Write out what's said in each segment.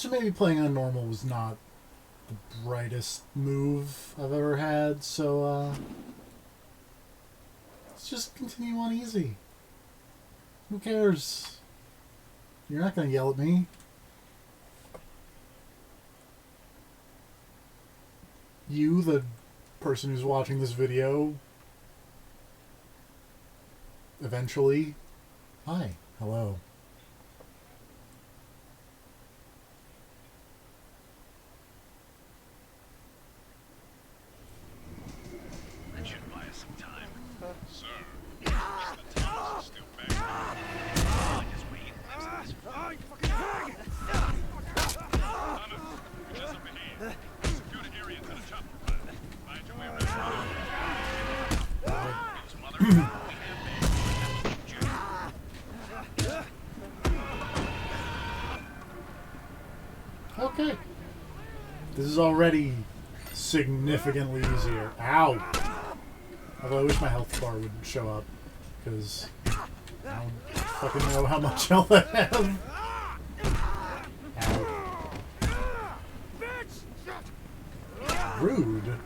So maybe playing on normal was not the brightest move I've ever had, so let's just continue on easy. Who cares? You're not gonna yell at me. You, the person who's watching this video, eventually. Hi. Hello. That should buy us some time. Sir, the time is still back. Just wait. Hunter, just up ahead. Secure the area to the chopper pad. Find your way around. His mother, we have Okay. This is already significantly easier. Ow! Although I wish my health bar would show up, because I don't fucking know how much health I have. Ow. Rude.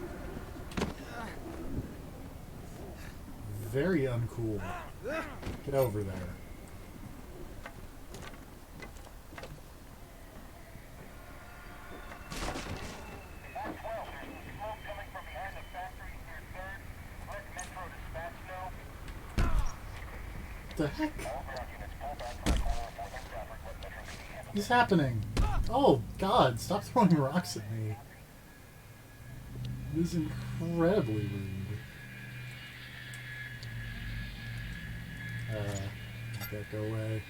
Very uncool. Get over there. What the heck is happening? Oh God, stop throwing rocks at me. This is incredibly rude. Let that go away.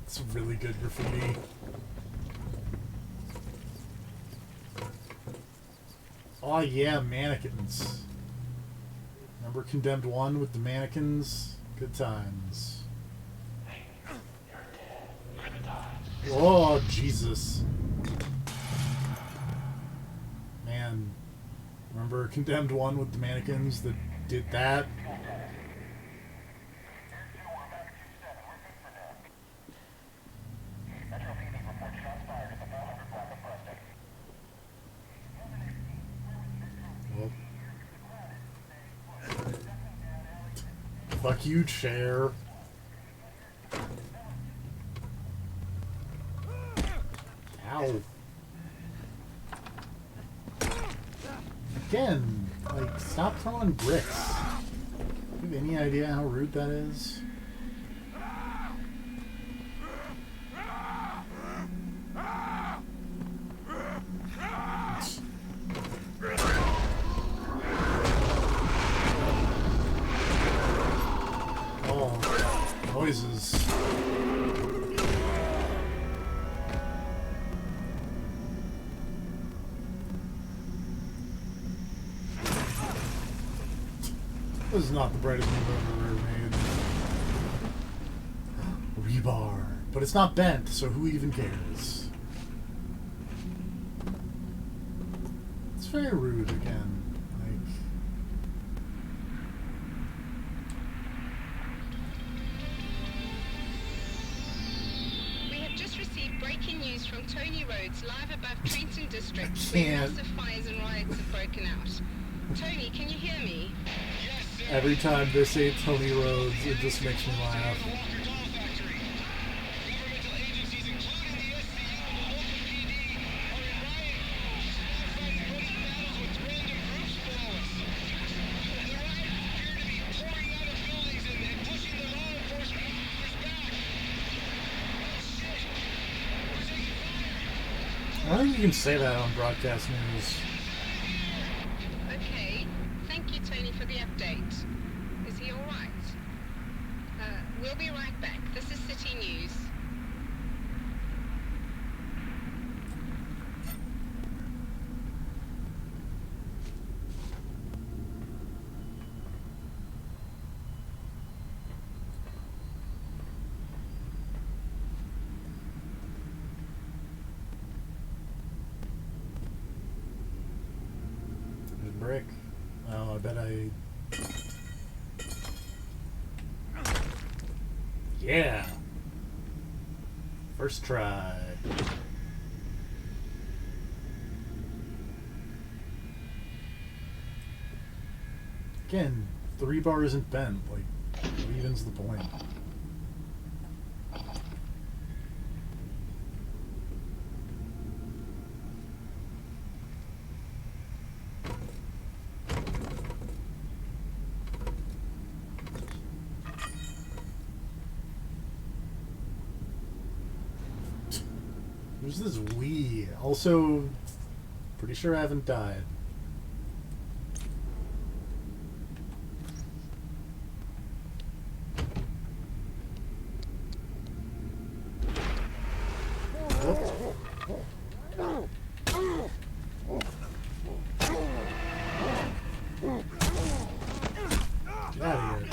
It's really good graffiti. Oh yeah, mannequins. Remember Condemned 1 with the mannequins? Good times. Oh, Jesus. Man. Remember Condemned 1 with the mannequins that did that? Fuck you, chair. Ow. Again, like, stop throwing bricks. Do you have any idea how rude that is? Noises. This is not the brightest move I've ever made. Rebar. But it's not bent, so who even cares? It's very rude again. Breaking news from Tony Roads, live above Trenton District, where massive fires and riots have broken out. Tony, can you hear me? Every time they say Tony Roads, it just makes me laugh. I don't think you can say that on broadcast news. Okay. Thank you, Tony, for the update. Is he all right? We'll be right back. This is City News. Yeah. First try. Again, the rebar isn't bent. Like, what even's the point? Who's this we? Also, pretty sure I haven't died. Get out of here.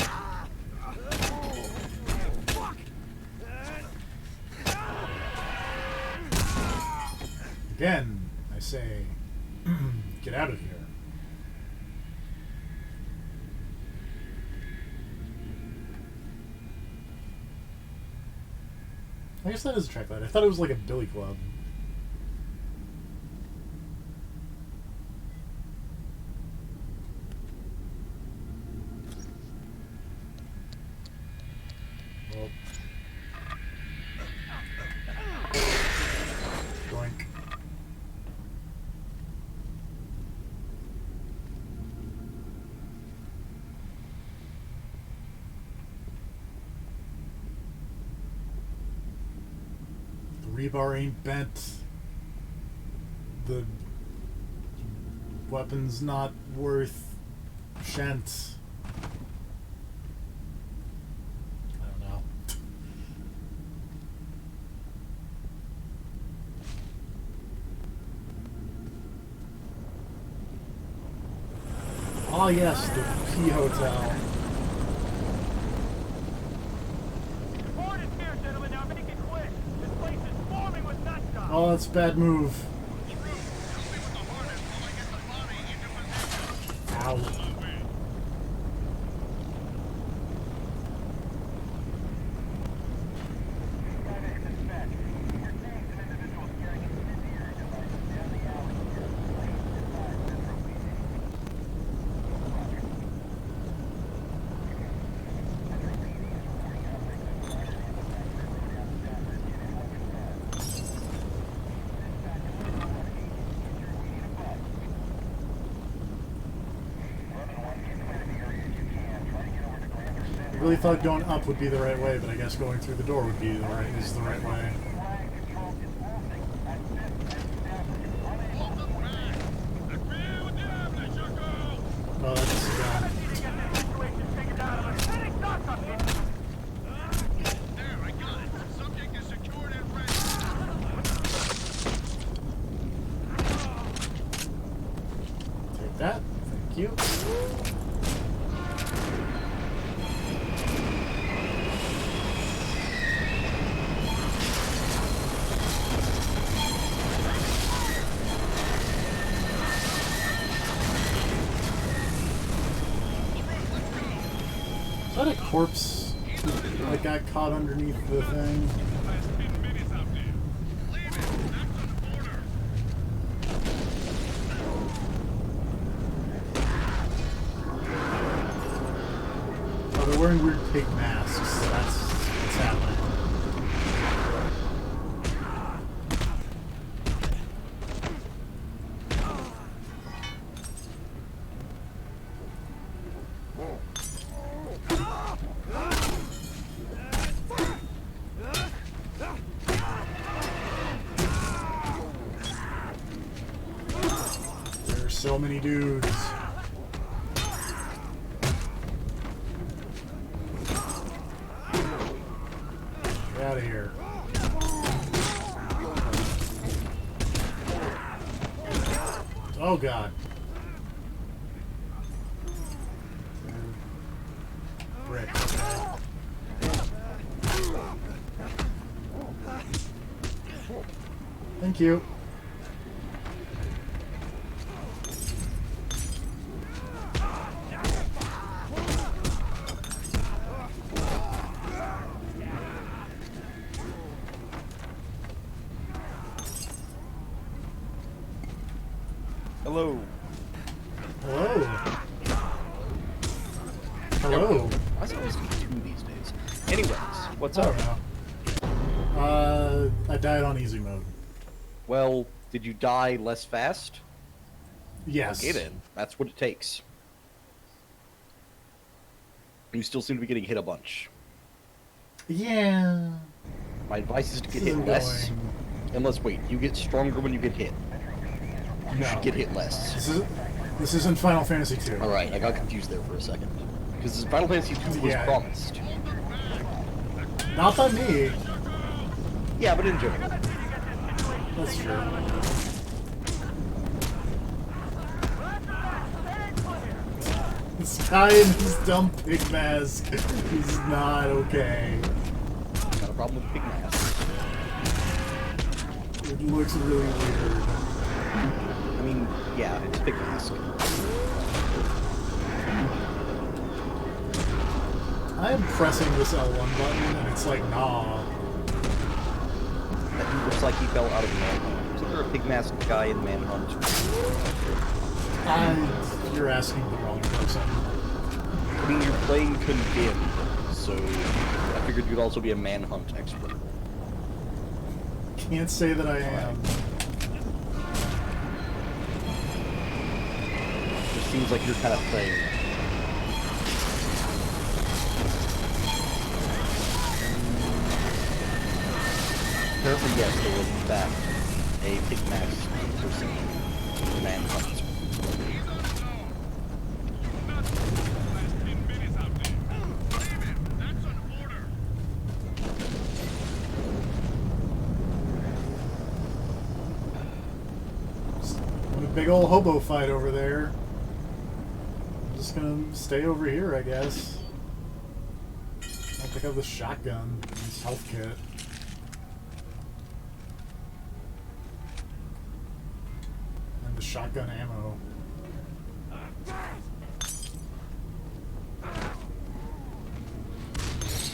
Again, I say, get out of here. I guess that is a track light. I thought it was like a billy club. Well. Doink. Rebar ain't bent. The weapon's not worth shent. I don't know. Ah yes, the P Hotel. Oh, that's a bad move. Ow. I really thought going up would be the right way, but I guess going through the door would be the right way. Oh, that's gone. There, I got it. Subject is secured and ready. Take that. Thank you. Is that a corpse that got caught underneath the thing? Oh, they're wearing weird pig masks. So that's what's happening. There's so many dudes. Get out of here. Oh god. Brick. Thank you. Hello. Hello. Hello. I was always two these days. Anyways, what's I up? don't know. I died on easy mode. Well, did you die less fast? Yes. Okay then, that's what it takes. You still seem to be getting hit a bunch. Yeah. My advice is to get This hit is less. annoying. Unless, wait, you get stronger when you get hit. You No. should get hit less. This isn't Final Fantasy 2. Alright, I got confused there for a second. Because Final Fantasy 2 was Yeah. promised. Not by me. Yeah, but in general. That's true. This guy in his dumb pig mask is not okay. Got a problem with pig masks. It looks really weird. I mean, yeah, it's pig mask. I am pressing this L1 button and it's like, nah. That looks like he fell out of Manhunt. Isn't there a pig mask guy in Manhunt? You're asking the wrong person. I mean, you're playing Condemned, so I figured you'd also be a Manhunt expert. Can't say that I am. It seems like you're kind of playing. Apparently, yes, there was in fact a pig mask person in Manhunt. A big old hobo fight over there. I'm just gonna stay over here, I guess. I'll pick up the shotgun, this health kit. And the shotgun ammo.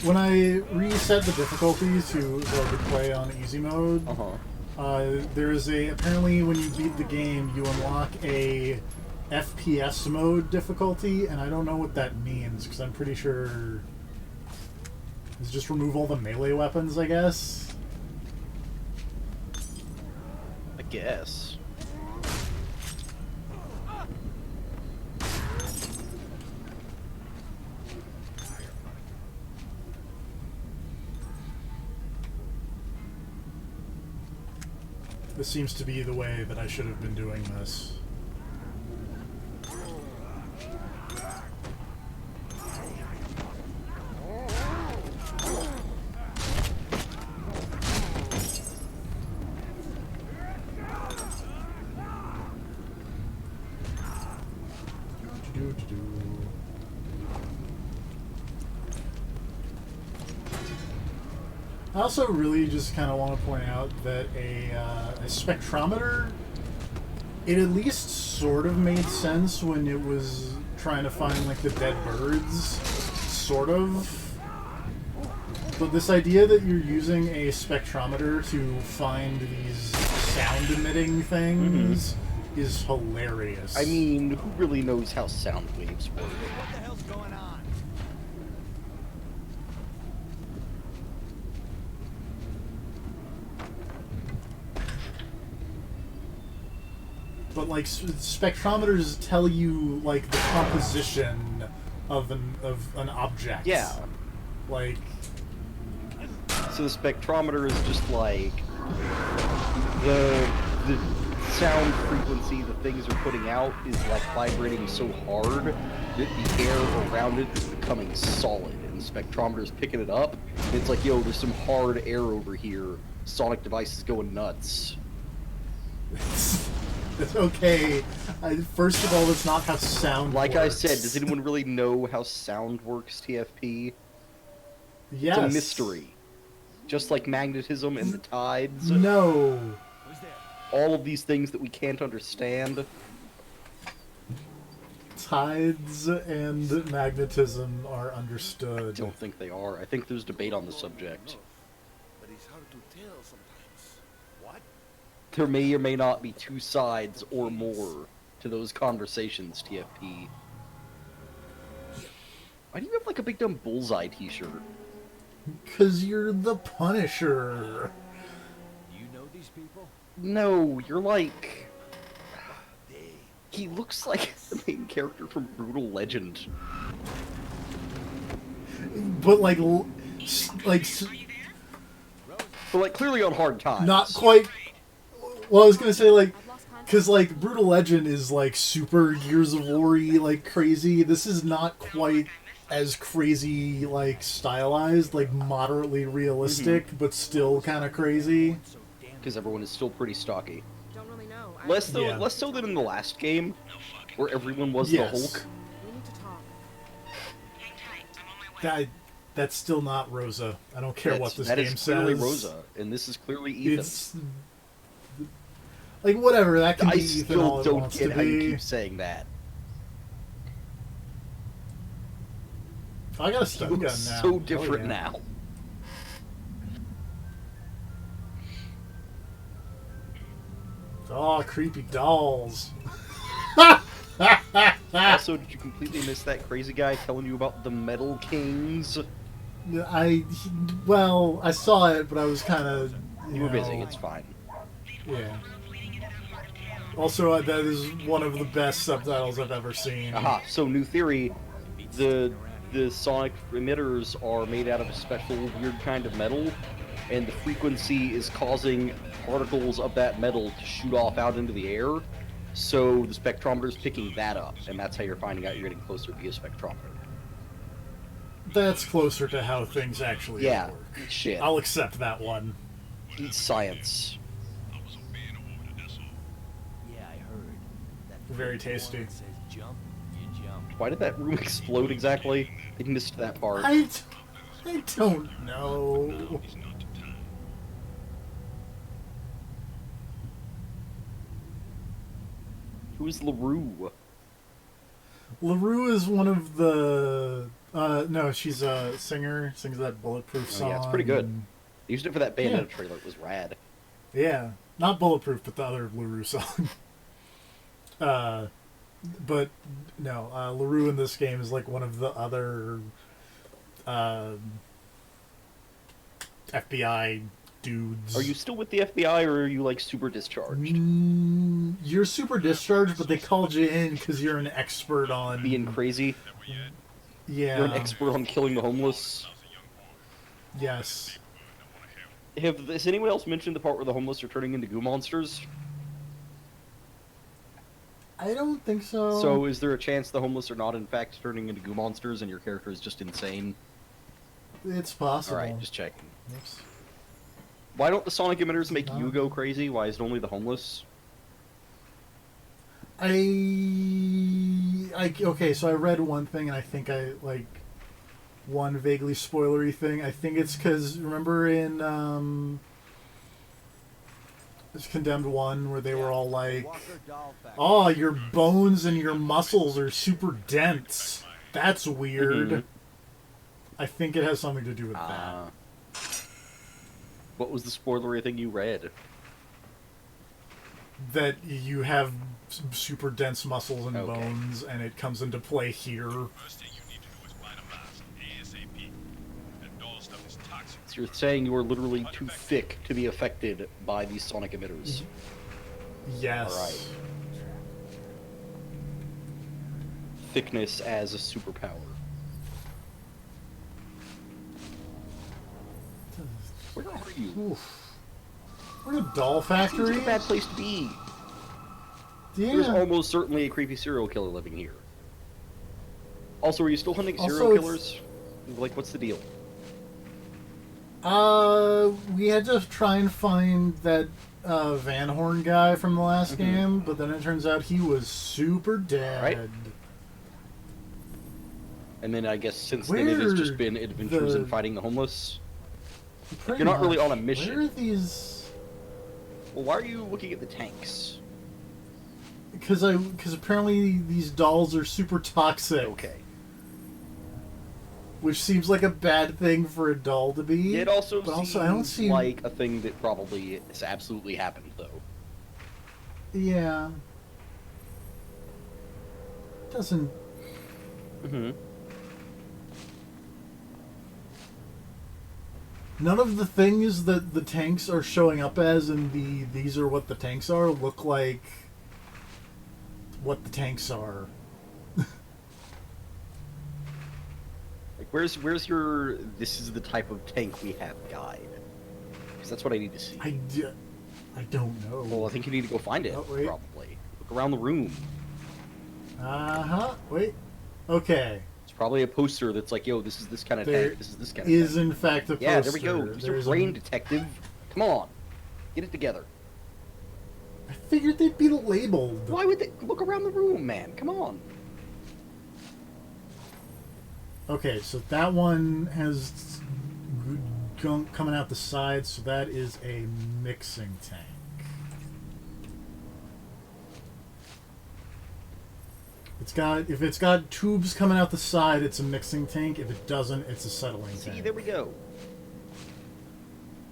When I reset the difficulty to play on easy mode, there is apparently when you beat the game, you unlock a FPS mode difficulty, and I don't know what that means, because I'm pretty sure it's just remove all the melee weapons, I guess. I guess. This seems to be the way that I should have been doing this. I also really just kind of want to point out that a spectrometer, it at least sort of made sense when it was trying to find like the dead birds, sort of. But this idea that you're using a spectrometer to find these sound-emitting things is hilarious. I mean, who really knows how sound waves work? What the hell's going on? But like spectrometers tell you like the composition of an object. Yeah. Like, so the spectrometer is just like the sound frequency the things are putting out is like vibrating so hard that the air around it is becoming solid, and the spectrometer's picking it up. And it's like, yo, there's some hard air over here. Sonic device is going nuts. it's okay. First of all, that's not how sound Like works. I said, does anyone really know how sound works, TFP? Yes. It's a mystery. Just like magnetism and the tides. No. Who's there? All of these things that we can't understand. Tides and magnetism are I understood. don't think they are. I think there's debate on the subject. But it's hard to tell sometimes. What? There may or may not be two sides or more. to those conversations, TFP. Why do you have like a big dumb bullseye t-shirt? Because you're the Punisher. You know these people? No, you're like... He looks like the main character from Brutal Legend. But like, But like clearly on hard times. not quite. Well, I was gonna say like, because like Brutal Legend is like super Gears of War-y, like crazy. This is not quite as crazy, like stylized, like moderately realistic, but still kind of crazy. Because everyone is still pretty stocky. Don't really know. Less so, Yeah. less so than in the last game, where everyone was Yes. the Hulk. We need to talk. Hang tight. I'm on my way. That's still not Rosa. I don't care what this That game is clearly says. Rosa, and this is clearly Ethan. It's like whatever that can I be Ethan all still it don't wants get to how you be. keep saying that. I got a He stun gun looks now. so Hell different yeah. now. Oh, creepy dolls. Also, did you completely miss that crazy guy telling you about the Metal Kings? Well, I saw it, but I was kind of. You were busy, it's fine. Yeah. Also, that is one of the best subtitles I've ever seen. Aha, so new theory, the sonic emitters are made out of a special weird kind of metal, and the frequency is causing particles of that metal to shoot off out into the air, so the spectrometer is picking that up, and that's how you're finding out you're getting closer via spectrometer. That's closer to how things actually Yeah, work. shit. I'll accept that one. It's science. I was obeying a order, that's all. Yeah, I heard. That Very one tasty. that says jump, you jump. Why did that room explode exactly? I missed that part. I don't know. It's not the time. Who's LaRue? LaRue is one of the. No, she's a singer. Sings that Bulletproof Oh, song. yeah, it's pretty good. and- I used it for that Bayonetta Yeah. trailer. It was rad. Yeah, not Bulletproof, but the other LaRue song. But no, LaRue in this game is like one of the other FBI dudes. Are you still with the FBI, or are you like super discharged? You're super discharged, but they called you in because you're an expert on Being crazy? Yeah. You're an expert on killing the homeless? Yes. Has anyone else mentioned the part where the homeless are turning into goo monsters? I don't think so. So is there a chance the homeless are not in fact turning into goo monsters and your character is just insane? It's possible. Alright, just checking. Oops. Why don't the sonic emitters make you No. go crazy? Why is it only the homeless? Okay, so I read one thing, and I think I like one vaguely spoilery thing. I think it's because remember in it's Condemned 1 where they were all like, Walker doll factory. "Oh, your bones and your muscles are super dense. That's weird." Mhm. I think it has something to do with Ah. What was the spoilery thing you read? that you have super dense muscles and Okay. bones, and it comes into play here. First thing you need to do is find a mask, ASAP. That doll stuff is toxic. So you're saying you are literally too thick to be affected by these sonic emitters. Yes. Alright. Thickness as a superpower. Where are you? Oof. We're in a doll factory. Seems like a bad place to be. Yeah. There's almost certainly a creepy serial killer living here. Also, are you still hunting Also, serial it's- killers? Like, what's the deal? We had to try and find that Van Horn guy from the last Mm-hmm. game, but then it turns out he was super dead. Right. And then I guess since then it has just Where been adventures the- in fighting the homeless. Pretty You're not really much. on a mission. Where are these? Well, why are you looking at the tanks? Because apparently these dolls are super toxic. Okay. Which seems like a bad thing for a doll to be. It also but seems also I don't see like a thing that probably has absolutely happened, though. Yeah. Doesn't... Mm-hmm. None of the things that the tanks are showing up as in the these are what the tanks are look like what the tanks are. Like, where's your this is the type of tank we have guide? Because that's what I need to see. I don't know. Well, I think you need to go find it, Oh, wait. probably. Look around the room. Uh-huh. Wait. Okay. It's probably a poster that's like, yo, this is this kind of There tank, this is this kind of is tank. in fact a poster. Yeah, there we go. Use your There's brain, a- detective. Come on. Get it together. I figured they'd be labeled. Why would they... Look around the room, man. Come on. Okay, so that one has gunk coming out the side, so that is a mixing tank. If it's got tubes coming out the side, it's a mixing tank. If it doesn't, it's a settling tank. See, there we go.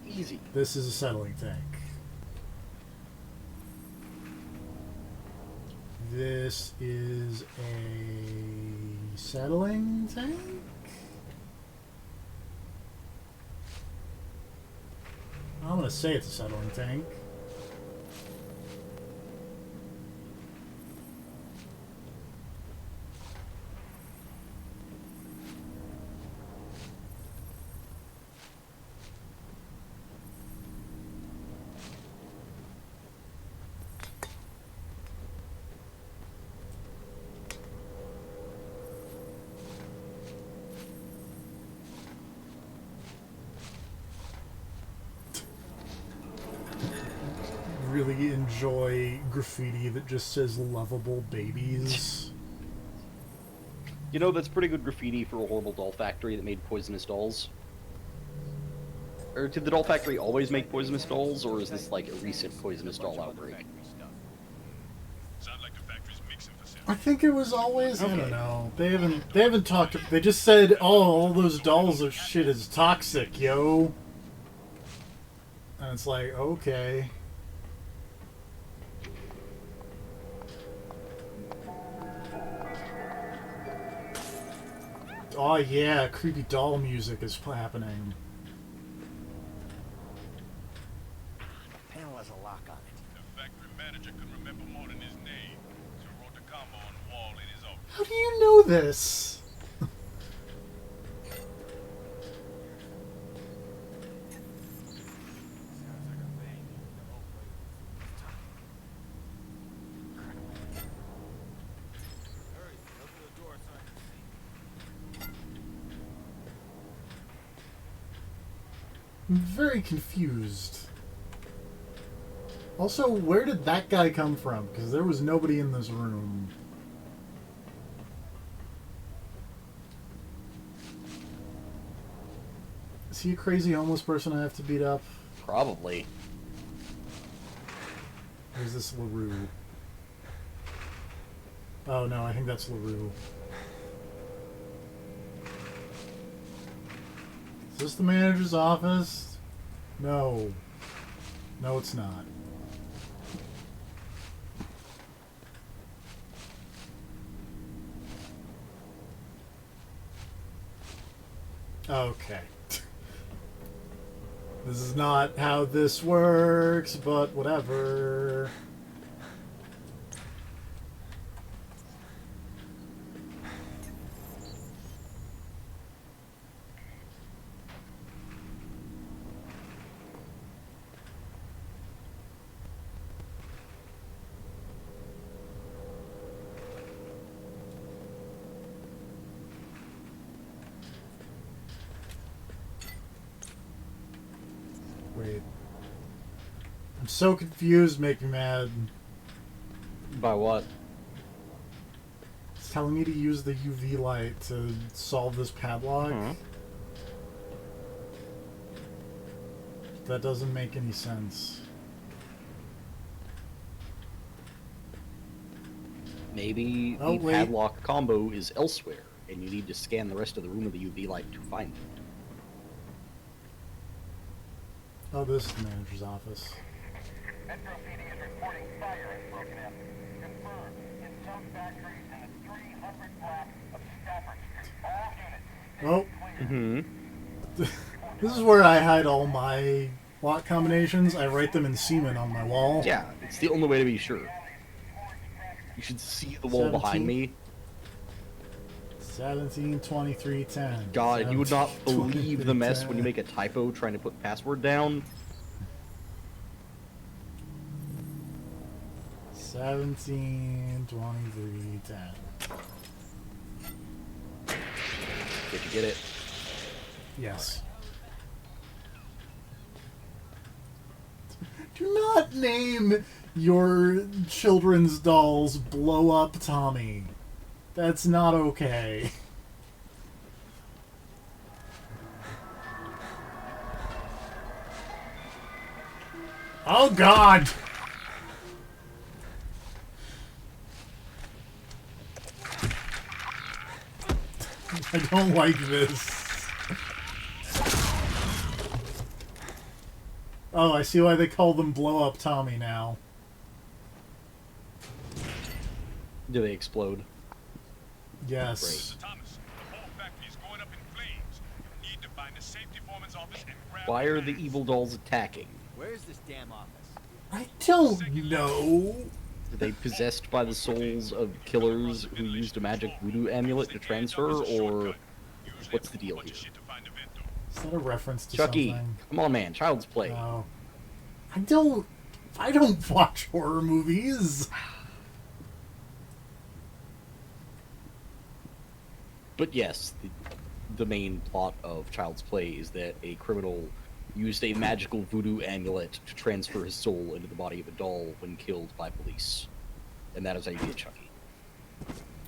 Easy. This is a settling tank. This is a settling tank? I'm gonna say it's a settling tank. Really enjoy graffiti that just says lovable babies. You know, that's pretty good graffiti for a horrible doll factory that made poisonous dolls. Or did the doll factory always make poisonous dolls, or is this like a recent poisonous doll outbreak? Sounds like the factory's mixing facility. I think it was always. I Okay. don't know. They haven't talked. They just said, "Oh, all those dolls are shit is toxic, yo." And it's like, okay. Oh yeah, creepy doll music is happening. Panel has a lock on it. The factory manager couldn't remember more than his name, so he wrote the combo on the wall in his office. How do you know this? I'm very confused. Also, where did that guy come from? Because there was nobody in this room. Is he a crazy homeless person I have to beat up? Probably. Or is this LaRue? Oh no, I think that's LaRue. Is this the manager's office? No. No, it's not. Okay. This is not how this works, but whatever. Wait. I'm so confused, make me mad. By what? It's telling me to use the UV light to solve this padlock. Mhm. That doesn't make any sense. Maybe Oh, the wait. padlock combo is elsewhere, and you need to scan the rest of the room with the UV light to find it. Oh, this is the manager's office. Metro PD is reporting fire has broken out. Confirmed in some factories and Oh, Mm-hmm. this is where I hide all my lock combinations. I write them in semen on my wall. Yeah, it's the only way to be sure. You should see the wall behind 17. me. 17, 23, 10. God, you would not 17, believe the mess 10. when you make a typo trying to put password down. 17, 23, 10. Did you get it? Yes. Do not name your children's dolls Blow Up Tommy. That's not okay. Oh God! I don't like this. Oh, I see why they call them Blow Up Tommy now. Do they explode? Yes. Thomas, the whole factory is going up in flames. You need to find the safety foreman's office and grab Why are the plans. evil dolls attacking? Where's this damn office? I don't know. Are they possessed by the souls of killers who used a magic voodoo amulet to transfer, or what's the deal here? Is that a reference to Chucky, something? come on, man, child's play. No. I don't watch horror movies. But yes, the main plot of Child's Play is that a criminal used a magical voodoo amulet to transfer his soul into the body of a doll when killed by police. And that is how you get Chucky.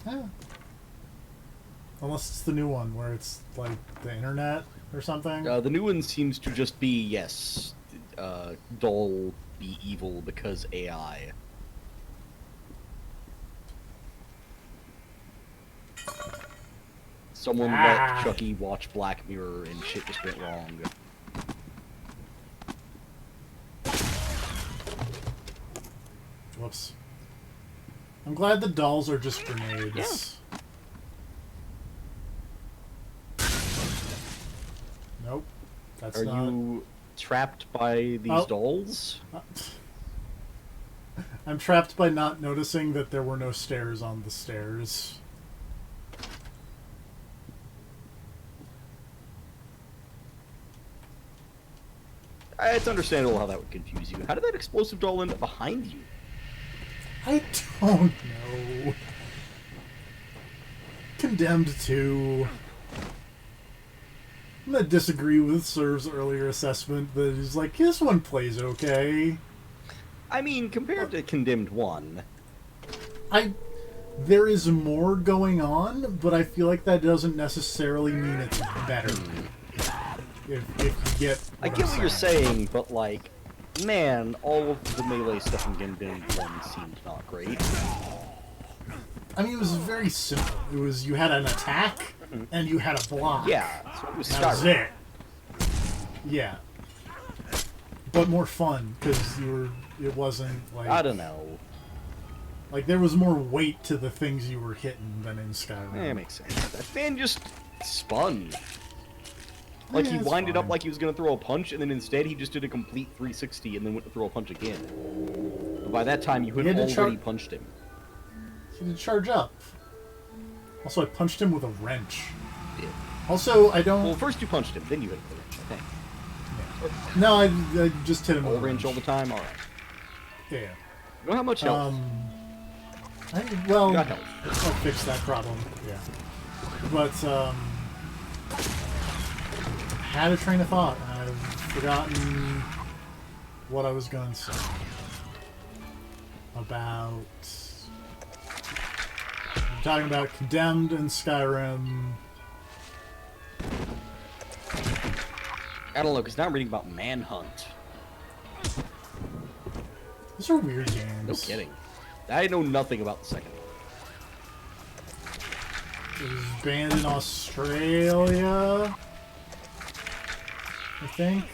Yeah. Unless it's the new one where it's like the internet or something. The new one seems to just be, yes, doll be evil because AI. Someone let Chucky watch Black Mirror and shit just went wrong. Whoops. I'm glad the dolls are just grenades. Nope. That's Are not... you trapped by these dolls? I'm trapped by not noticing that there were no stairs on the stairs. It's understandable how that would confuse you. How did that explosive doll end up behind you? I don't know. Condemned 2. I'm gonna disagree with Serv's earlier assessment that he's like, this one plays okay. I mean, compared to Condemned 1... There is more going on, but I feel like that doesn't necessarily mean it's better. If you get I get what you're saying, but like, man, all of the melee stuff in Condemned 1 seemed not great. I mean, it was very simple. It was, you had an attack, and you had a block. Yeah, so it was That was Skyrim. it. Yeah. But more fun, because it wasn't like... I don't know. Like, there was more weight to the things you were hitting than in Skyrim. That makes sense. That fan just spun. Like, Yeah, he it's winded up fine. like he was gonna throw a punch, and then instead he just did a complete 360 and then went to throw a punch again. But by that time, you had had to already punched him. He did charge up. Also, I punched him with a wrench. Yeah. Also, I don't... Well, first you punched him, then you hit him with a wrench, I think. No, I just hit him with All a wrench all the time? Alright. Yeah. You know how much health? Well, You got health. I'll fix that problem. Yeah. But, I had a train of thought. I've forgotten what I was going to say. About... I'm talking about Condemned and Skyrim. I don't know, because now I'm reading about Manhunt. Those are weird games. No kidding. I know nothing about the second one. It was banned in Australia, I think.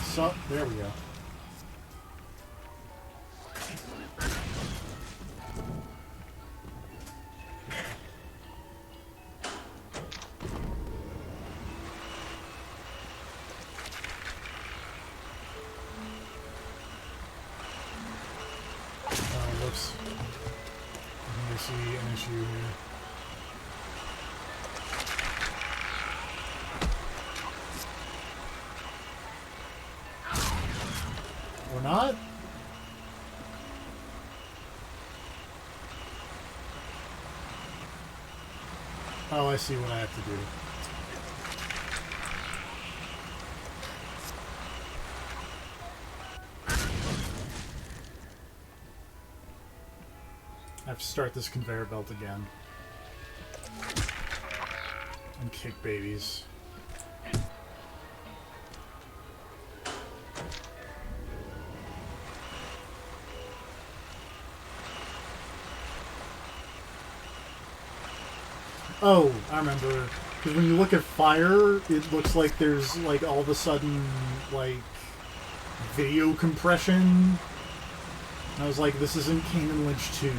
So, there we go. Looks. I think I see an issue here. Or not? Oh, I see what I have to do. I have to start this conveyor belt again. And kick babies. Oh, I remember. Because when you look at fire, it looks like there's, like, all of a sudden, like, video compression. And I was like, this isn't Kane and Lynch 2.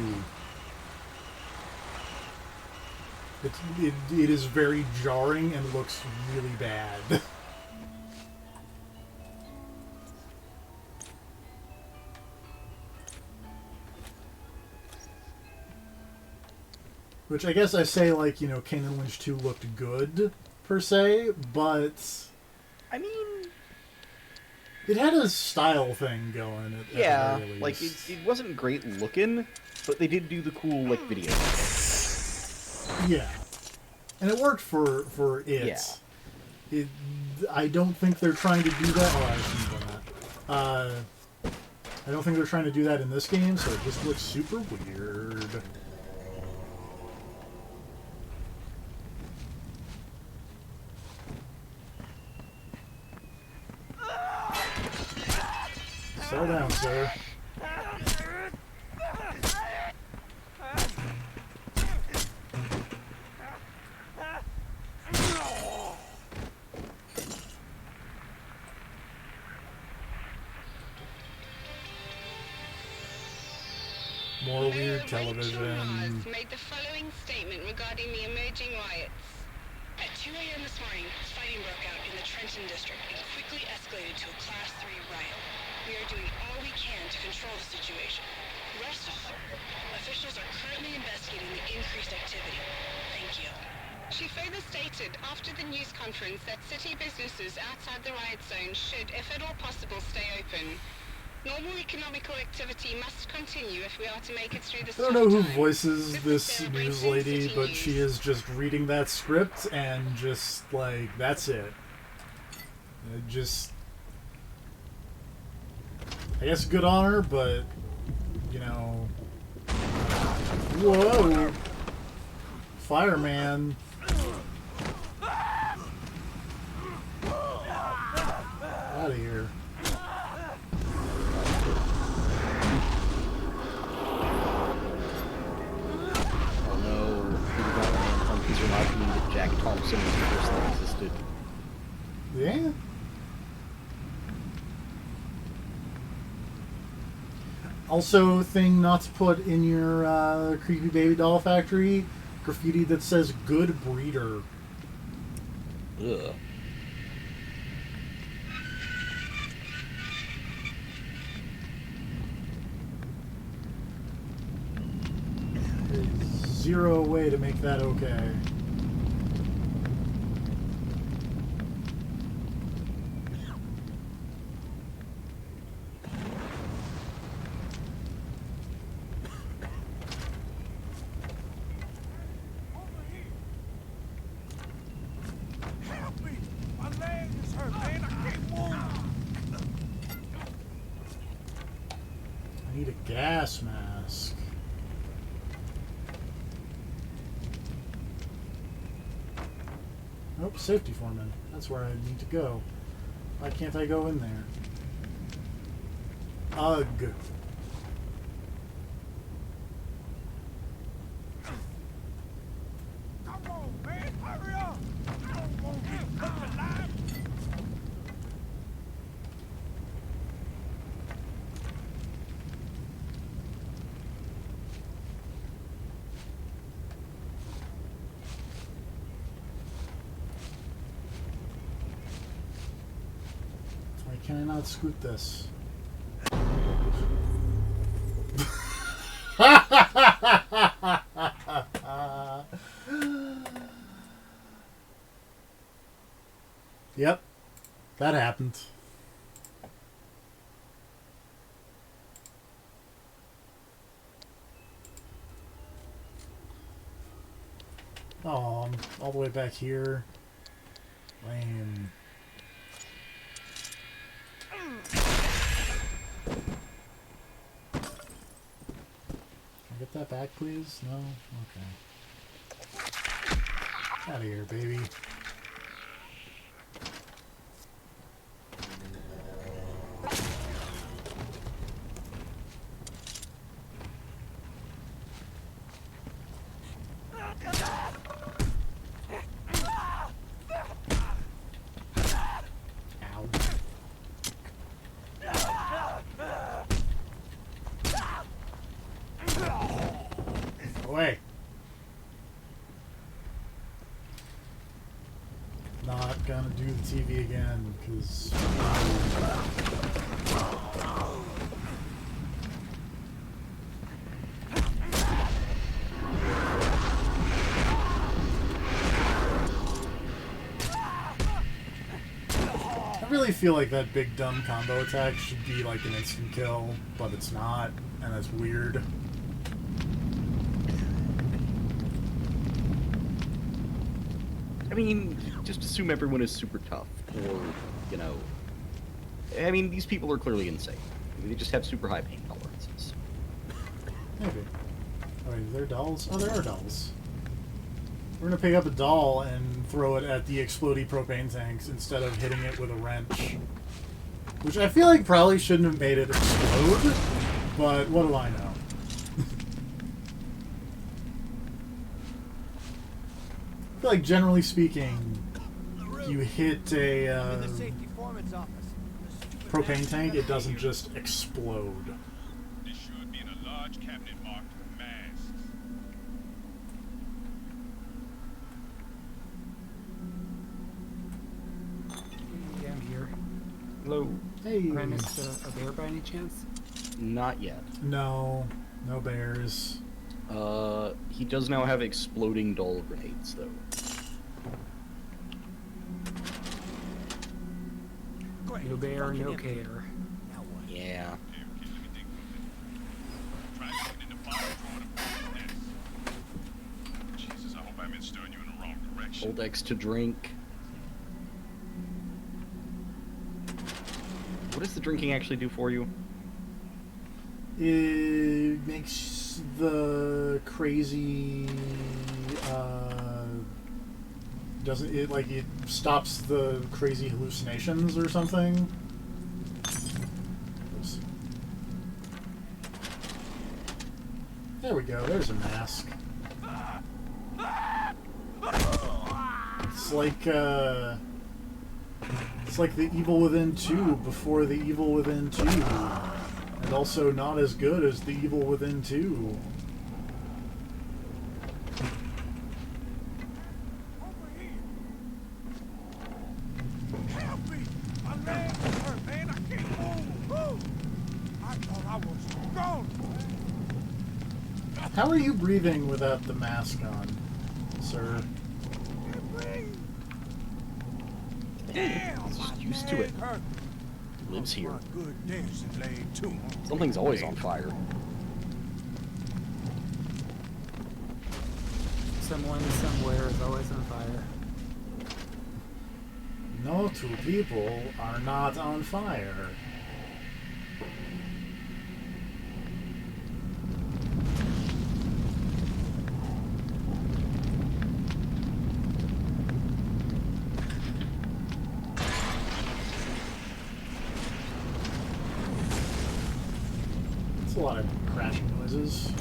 It is very jarring and looks really bad. Which I guess I say, like, you know, Kane and Lynch 2 looked good, per se, but... I mean... It had a style thing going at Yeah, the very least. like, it wasn't great looking, but they did do the cool, like, video. Yeah. And it worked for it. Yeah. I don't think they're trying to do that. Oh, I shouldn't have done that. I don't think they're trying to do that in this game, so it just looks super weird. Settle down, sir. More weird television. Made the following statement regarding the emerging riots. At 2 a.m. this morning, fighting broke out in the Trenton district and quickly escalated to a Class 3 riot. We are doing all we can to control the situation. Rest assured, officials are currently investigating the increased activity. Thank you. She further stated after the news conference that city businesses outside the riot zone should, if at all possible, stay open. Normal economical activity must continue if we are to make it through this I don't know who tough time. voices This this is news Celebrating lady, City but News. she is just reading that script and just, like, that's it. It just... I guess good on her, but, you know... Whoa! Fireman. Out of here. Oh no, people got banned from because reminded me that Jack Thompson was the person that existed. Yeah? Also, thing not to put in your creepy baby doll factory, graffiti that says "Good Breeder." Ugh. There's zero way to make that okay. Help me! My leg is hurt, man. I can't move. I need a gas mask. Nope, safety foreman. That's where I need to go. Why can't I go in there? Ugh. Come on, man. Hurry up. I don't want to get cooked alive. can I not scoot this? Yep, that happened. Oh, I'm all the way back here. Lame. Can I get that back, please? No? Okay. Out of here, baby. Away. Not gonna do the TV again, because... I really feel like that big dumb combo attack should be like an instant kill, but it's not, and that's weird. I mean, just assume everyone is super tough, or, you know... I mean, these people are clearly insane. I mean, they just have super high pain tolerances. Maybe. Oh, wait, are there dolls? Oh, there are dolls. We're gonna pick up a doll and throw it at the explodey propane tanks instead of hitting it with a wrench. Which I feel like probably shouldn't have made it explode, but what do I know? I feel like, generally speaking, you hit a propane tank, it doesn't just explode. This should be in a large cabinet marked masks. Yeah, I'm here. Hello? Hey. Right next to a bear by any chance? Not yet. No. No bears. He does now have exploding doll grenades, though. No bear, no care. Yeah. Okay, let me think. Try looking in the fire drawer to find this. Jesus, I hope I haven't stirring you in the wrong direction. Hold X to drink. What does the drinking actually do for you? It makes the crazy, doesn't it, like, it stops the crazy hallucinations or something? Oops. There we go, there's a mask. It's like the Evil Within 2 before the Evil Within 2. And also not as good as the Evil Within 2. Help me! My leg is hurt, man. I can't move. Woo! I thought I was gone. How are you breathing without the mask on, sir? Damn, He's just my used to leg it. hurt. Lives here. My good dancing leg, too. Something's always on fire. Someone somewhere is always on fire. No two people are not on fire. It's a lot of crashing noises.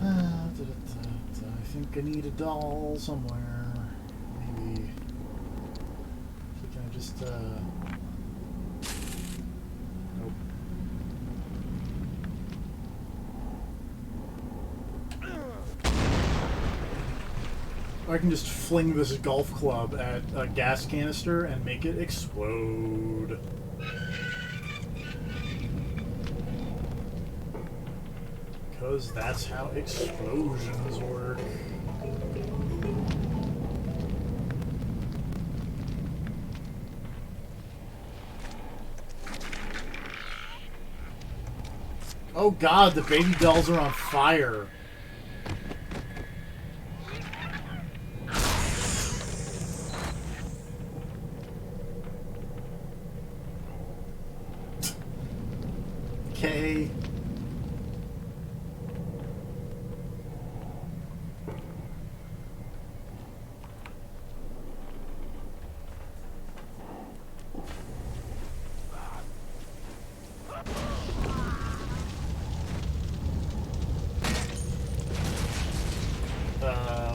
I think I need a doll somewhere. Maybe. So can I just, Nope. Or I can just fling this golf club at a gas canister and make it explode. Because that's how explosions work. Oh god, the baby dolls are on fire. Okay.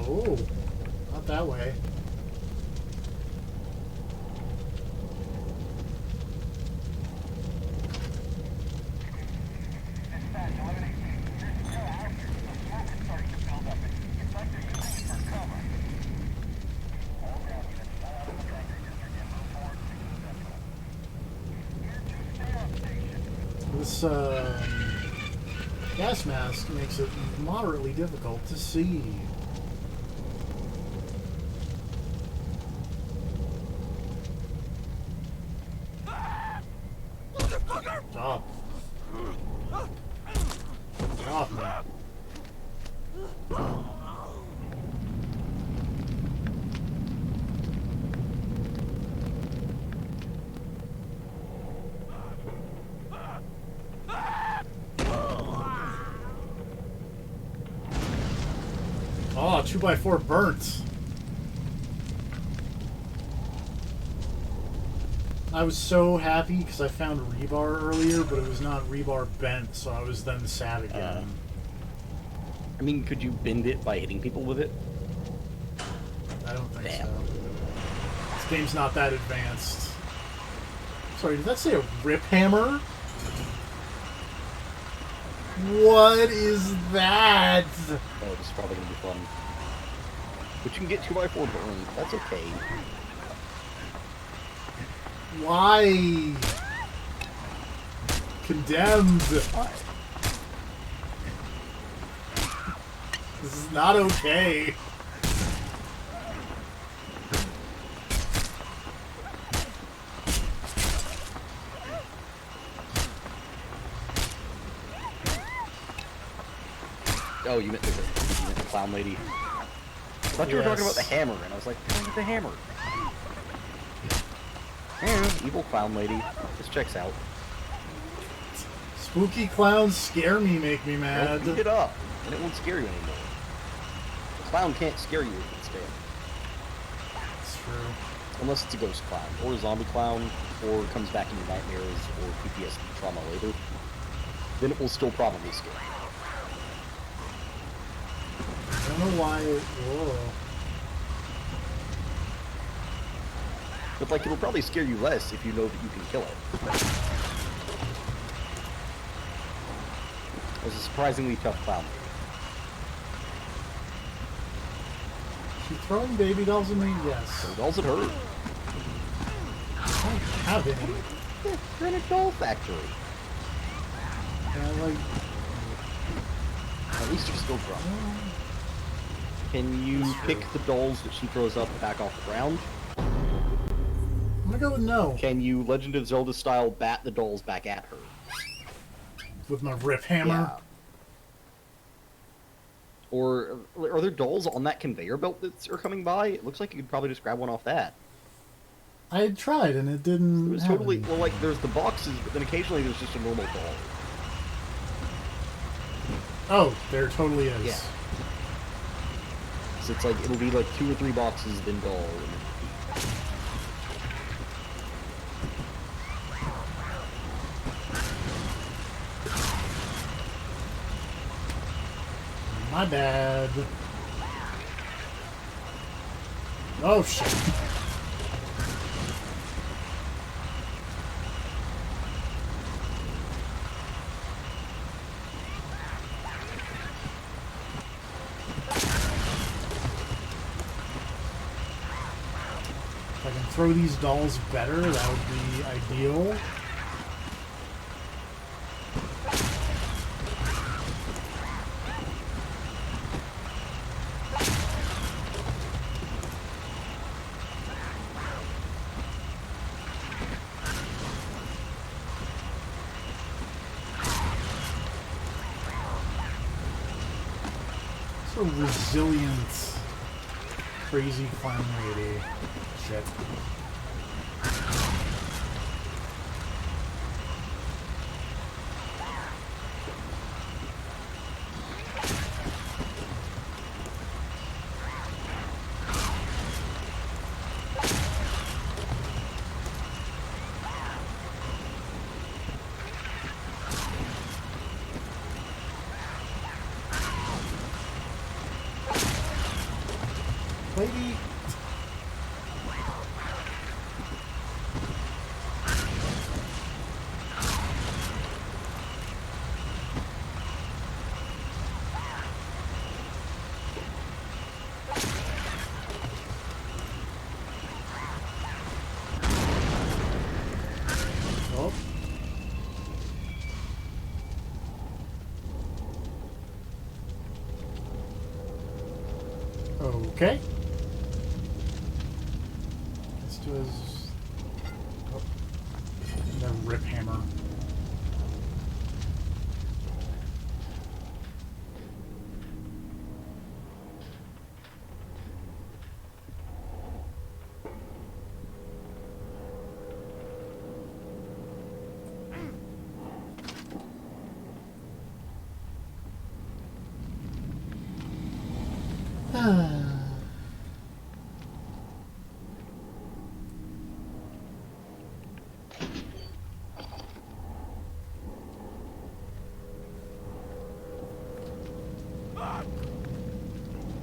Ooh, not that way. This gas mask makes it moderately difficult to see. Stop. Get off me. Oh, 2x4 burnt. I was so happy because I found rebar earlier, but it was not rebar bent, so I was then sad again. I mean, could you bend it by hitting people with it? I don't think Damn. so. This game's not that advanced. Sorry, did that say a rip hammer? What is that? Oh, this is probably gonna be fun. But you can get 2x4 burned. That's okay. Why? Condemned. Why? This is not okay. Oh, you meant the clown lady. I thought you were talking about the hammer, and I was like, what's with the hammer? Evil clown lady. This checks out. Spooky clowns scare me, make me mad. Don't beat it up, and it won't scare you anymore. The clown can't scare you if it's dead. That's true. Unless it's a ghost clown, or a zombie clown, or comes back in your nightmares, or PTSD trauma later. Then it will still probably scare you. I don't know why. Whoa. But like, it'll probably scare you less if you know that you can kill it. It was a surprisingly tough clown. She throwing baby dolls at me? Yes. So dolls at her. I don't have any. You're in a doll factory. Yeah, like, At least you're still drunk. Can you pick the dolls that she throws up back off the ground? I'm gonna go with no. Can you Legend of Zelda style bat the dolls back at her? With my rip hammer. Yeah. Or are there dolls on that conveyor belt that are coming by? It looks like you could probably just grab one off that. I had tried and it didn't. It was happen. totally well, like there's the boxes, but then occasionally there's just a normal doll. Oh, there totally is. Yeah. So it's like it'll be like 2 or 3 boxes, then doll, and then repeat. My bad. Oh shit. If I can throw these dolls better, that would be ideal. So resilient, crazy clown lady. Shit. Lady. Oh. Okay. Let's do his... Oh. The rip hammer.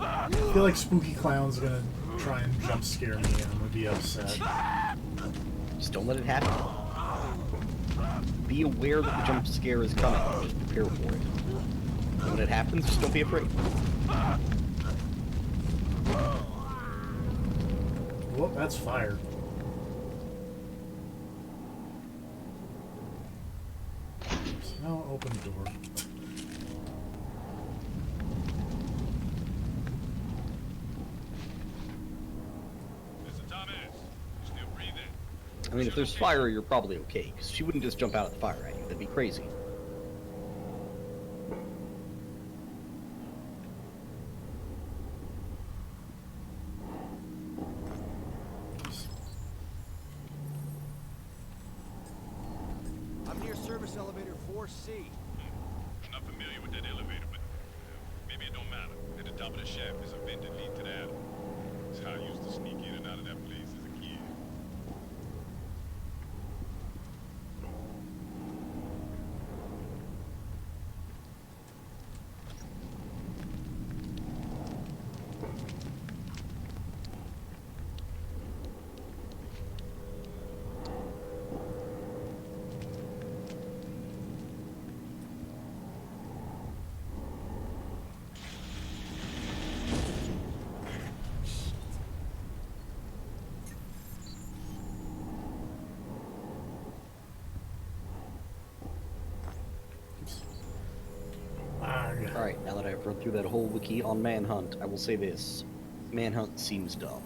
I feel like Spooky Clown's gonna try and jump scare me and I'm gonna be upset. Just don't let it happen. Be aware that the jump scare is coming. Just prepare for it. And when it happens, just don't be afraid. Whoop, that's fire. There's no open door. Mr. Thomas, you still breathing? I mean, if there's fire, you're probably okay, because she wouldn't just jump out of the fire at you. That'd be crazy. I'm near service elevator 4C. I'm not familiar with that elevator, but maybe it don't matter. At the top of the shaft, there's a vent that leads to the attic. It's how I used to sneak in and out of that place as a kid. Alright, now that I've run through that whole wiki on Manhunt, I will say this. Manhunt seems dumb.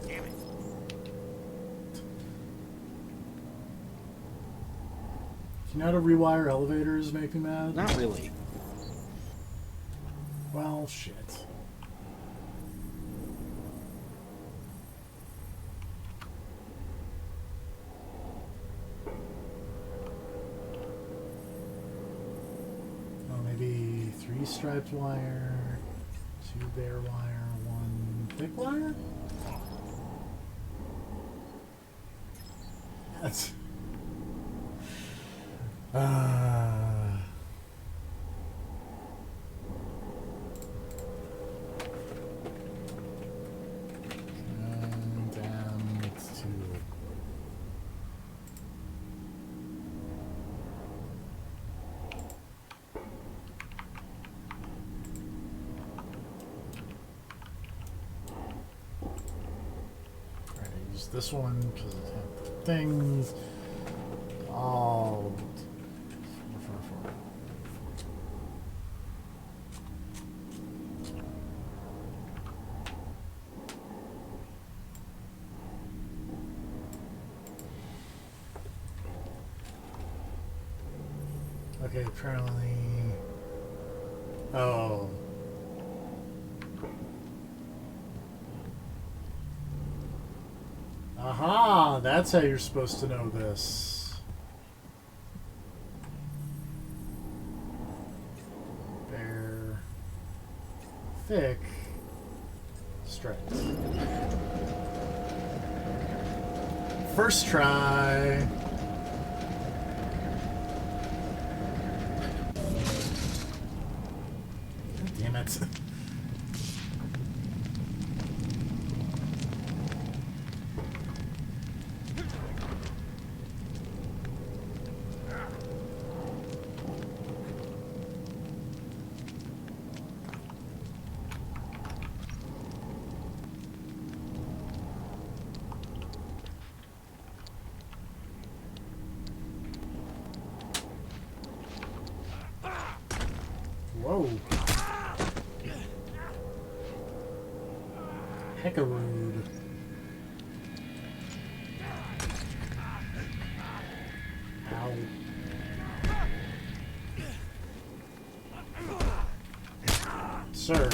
Damn it. You know how to rewire elevators make me mad? Not really. Well, shit. Oh, maybe 3 striped wire, 2 bare wire, 1 Big wire? That's... Down to... Alright, I use this one because it has things. Oh. 4. Okay, apparently. Oh. Aha! That's how you're supposed to know this. Bare. Thick. Stripes. First try. Damn it. Whoa. Hecka rude. Ow. Sir,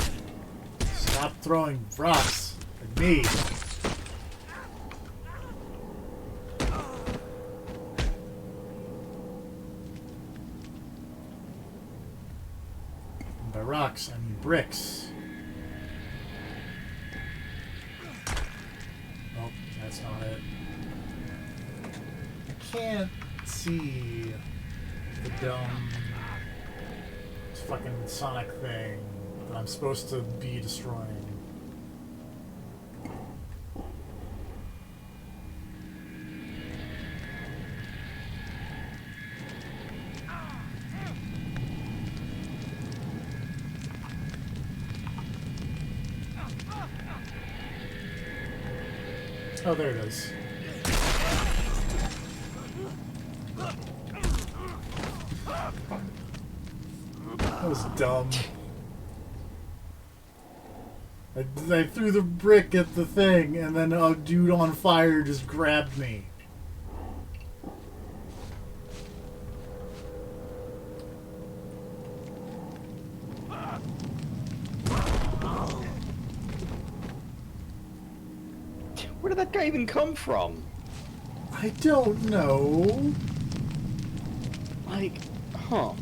stop throwing rocks at me. And by rocks, I mean bricks. Oh, that's not it. I can't see the dumb fucking Sonic thing that I'm supposed to be destroying. Oh, there it is. That was dumb. I threw the brick at the thing, and then a dude on fire just grabbed me. Where did that guy even come from? I don't know. Like, huh.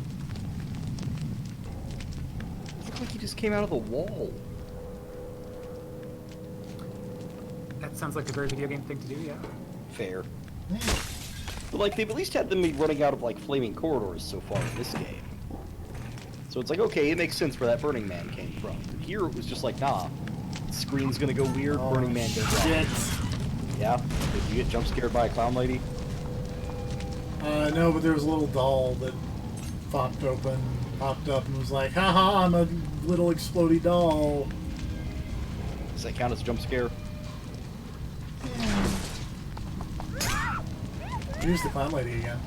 It looked like he just came out of the wall. That sounds like a very video game thing to do, yeah. Fair. But like, they've at least had them be running out of like flaming corridors so far in this game. So it's like, okay, it makes sense where that Burning Man came from. Here it was just like, nah. Screen's gonna go weird, Oh, Burning Man goes wrong. shit. Yeah? Did you get jump scared by a clown lady? No, but there was a little doll that popped up and was like, haha, I'm a little explodey doll. Does that count as a jump scare? Here's the clown lady again.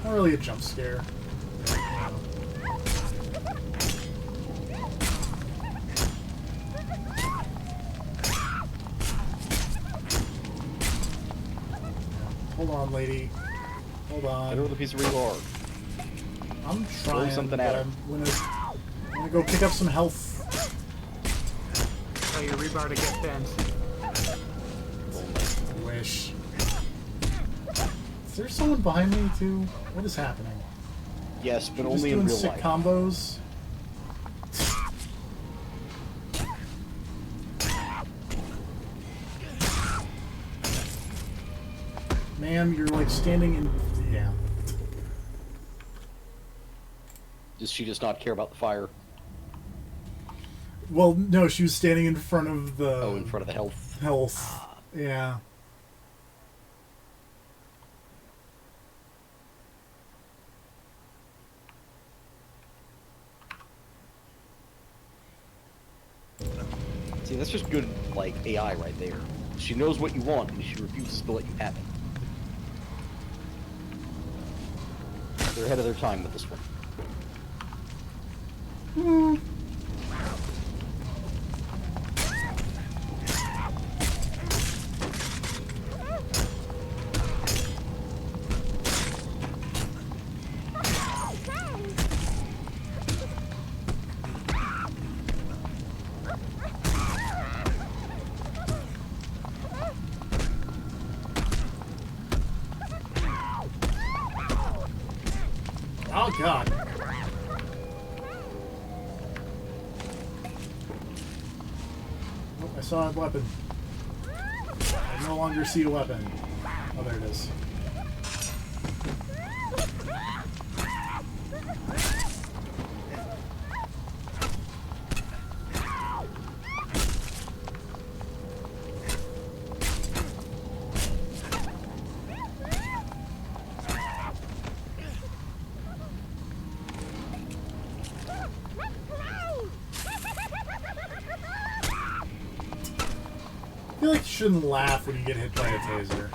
Not really a jump scare. Hold on, lady. Hold on. Hit her with a piece of rebar. I'm trying, something but at her. I'm gonna go pick up some health. Tell your rebar to get bent. I wish. Is there someone behind me too? What is happening? Yes, but Just only in doing real sick life. combos. Ma'am, you're like standing in... Yeah. Does she just not care about the fire? Well, no, she was standing in front of the... Oh, in front of the health. Health. Yeah. See, that's just good, like, AI right there. She knows what you want, and she refuses to let you have it. They're ahead of their time with this one. Oh, God. Oh, I saw a weapon. I no longer see a weapon. Oh, there it is. I feel like you shouldn't laugh when you get hit by a taser.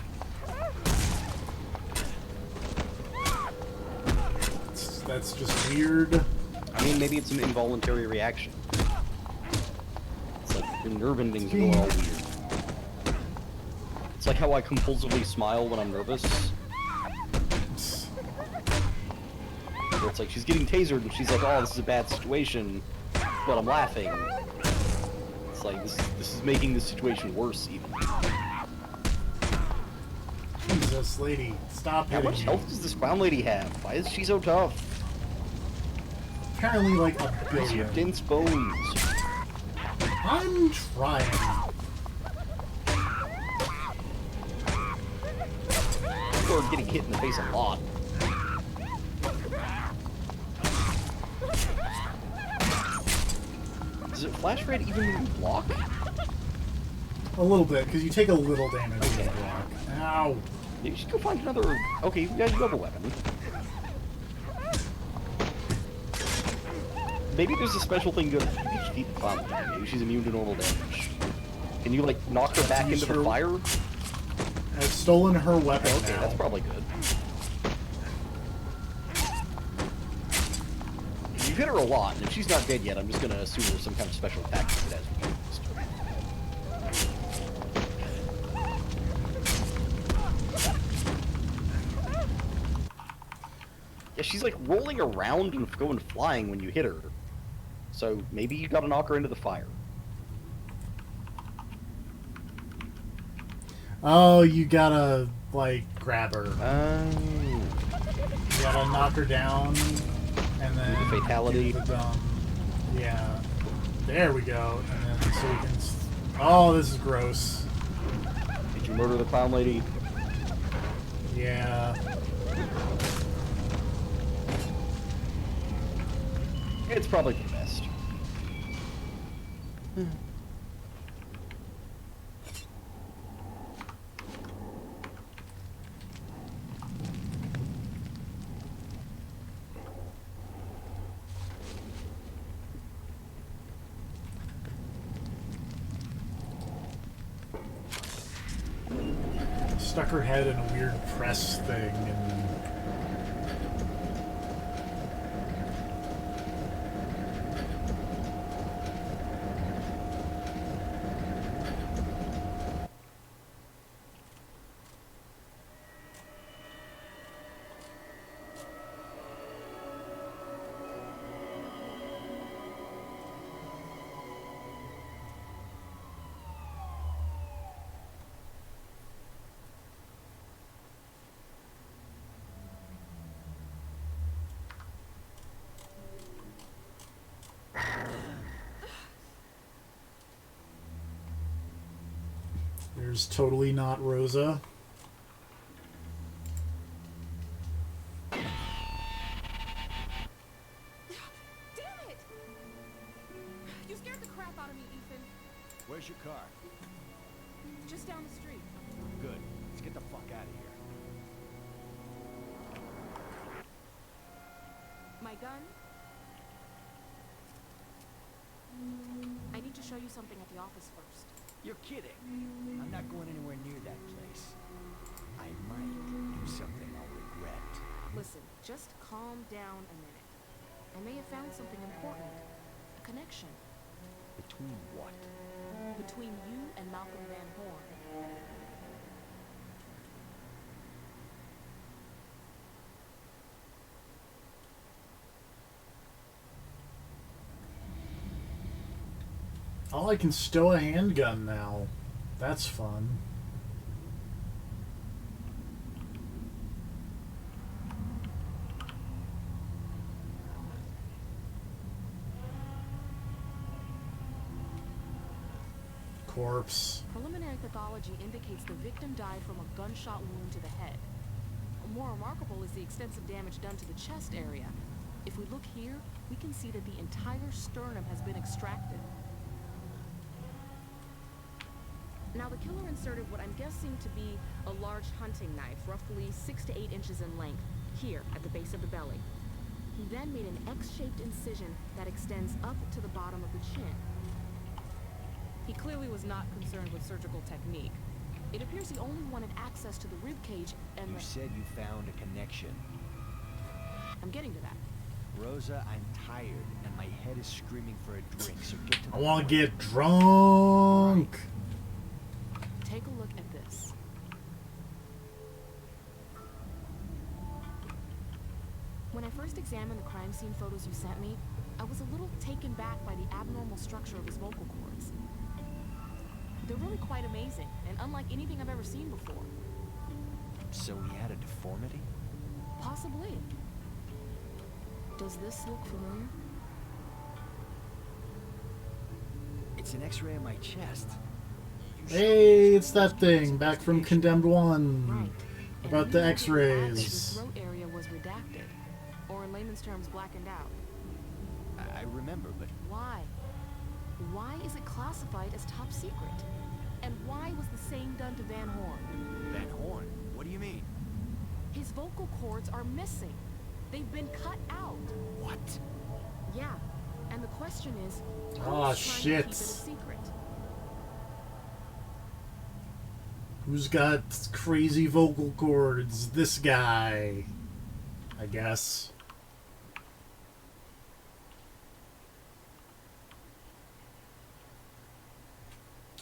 That's just weird. I mean, maybe it's an involuntary reaction. It's like your nerve endings are going all weird. It's like how I compulsively smile when I'm nervous. Where it's like she's getting tasered and she's like, oh, this is a bad situation, but I'm laughing. It's like, this is making the situation worse, even. Jesus, lady, stop How hitting much me. health does this clown lady have? Why is she so tough? Apparently like a She has billion. dense bones. I'm trying. People are getting hit in the face a lot. Does it flash red even when you block? A little bit, because you take a little damage when you block. Ow. Maybe you should go find another... Okay, you guys do have a weapon. Maybe there's a special thing good. You can just beat the clown. Maybe she's immune to normal damage. Can you, like, knock her back Use into her- the fire? I've stolen her weapon Okay, now. that's probably good. You hit her a lot, and if she's not dead yet, I'm just gonna assume there's some kind of special attack that has been used. Yeah, she's like rolling around and going flying when you hit her. So maybe you gotta knock her into the fire. Oh, you gotta, like, grab her. Oh. You gotta knock her down, and then... The fatality. give the yeah. There we go. And then so we can... Oh, this is gross. Did you murder the clown lady? Yeah. It's probably the best. Stuck her head in a weird press thing, and... There's totally not Rosa. front of me, Ethan. Where's your car? Just down the street. Good. Let's get the fuck out of here. My gun? I need to show you something at the office first. You're kidding. I'm not going anywhere near that place. I might do something I'll regret. Listen, just calm down a minute. I may have found something important. A connection. Between what? Between you and Malcolm Van Horn. Oh, I can stow a handgun now. That's fun. Corpse. Preliminary pathology indicates the victim died from a gunshot wound to the head. More remarkable is the extensive damage done to the chest area. If we look here, we can see that the entire sternum has been extracted. Now, the killer inserted what I'm guessing to be a large hunting knife, roughly 6 to 8 inches in length, here at the base of the belly. He then made an X-shaped incision that extends up to the bottom of the chin. He clearly was not concerned with surgical technique. It appears he only wanted access to the rib cage and You said you found a connection. I'm getting to that. Rosa, I'm tired, and my head is screaming for a drink, so get to the I want to point. get drunk. Take a look at this. When I first examined the crime scene photos you sent me, I was a little taken back by the abnormal structure of his vocal cords. They're really quite amazing, and unlike anything I've ever seen before. So he had a deformity? Possibly. Does this look familiar? It's an X-ray of my chest. Hey, it's that thing back from Condemned 1. Right. About the The X-rays. throat area was redacted, or in layman's terms, blackened out. I remember, but Why? Why is it classified as top secret? And why was the same done to Van Horn? Van Horn? What do you mean? His vocal cords are missing. They've been cut out. What? Yeah. And the question is, who's Ah, trying to shit. keep it a secret? Who's got crazy vocal cords? This guy, I guess.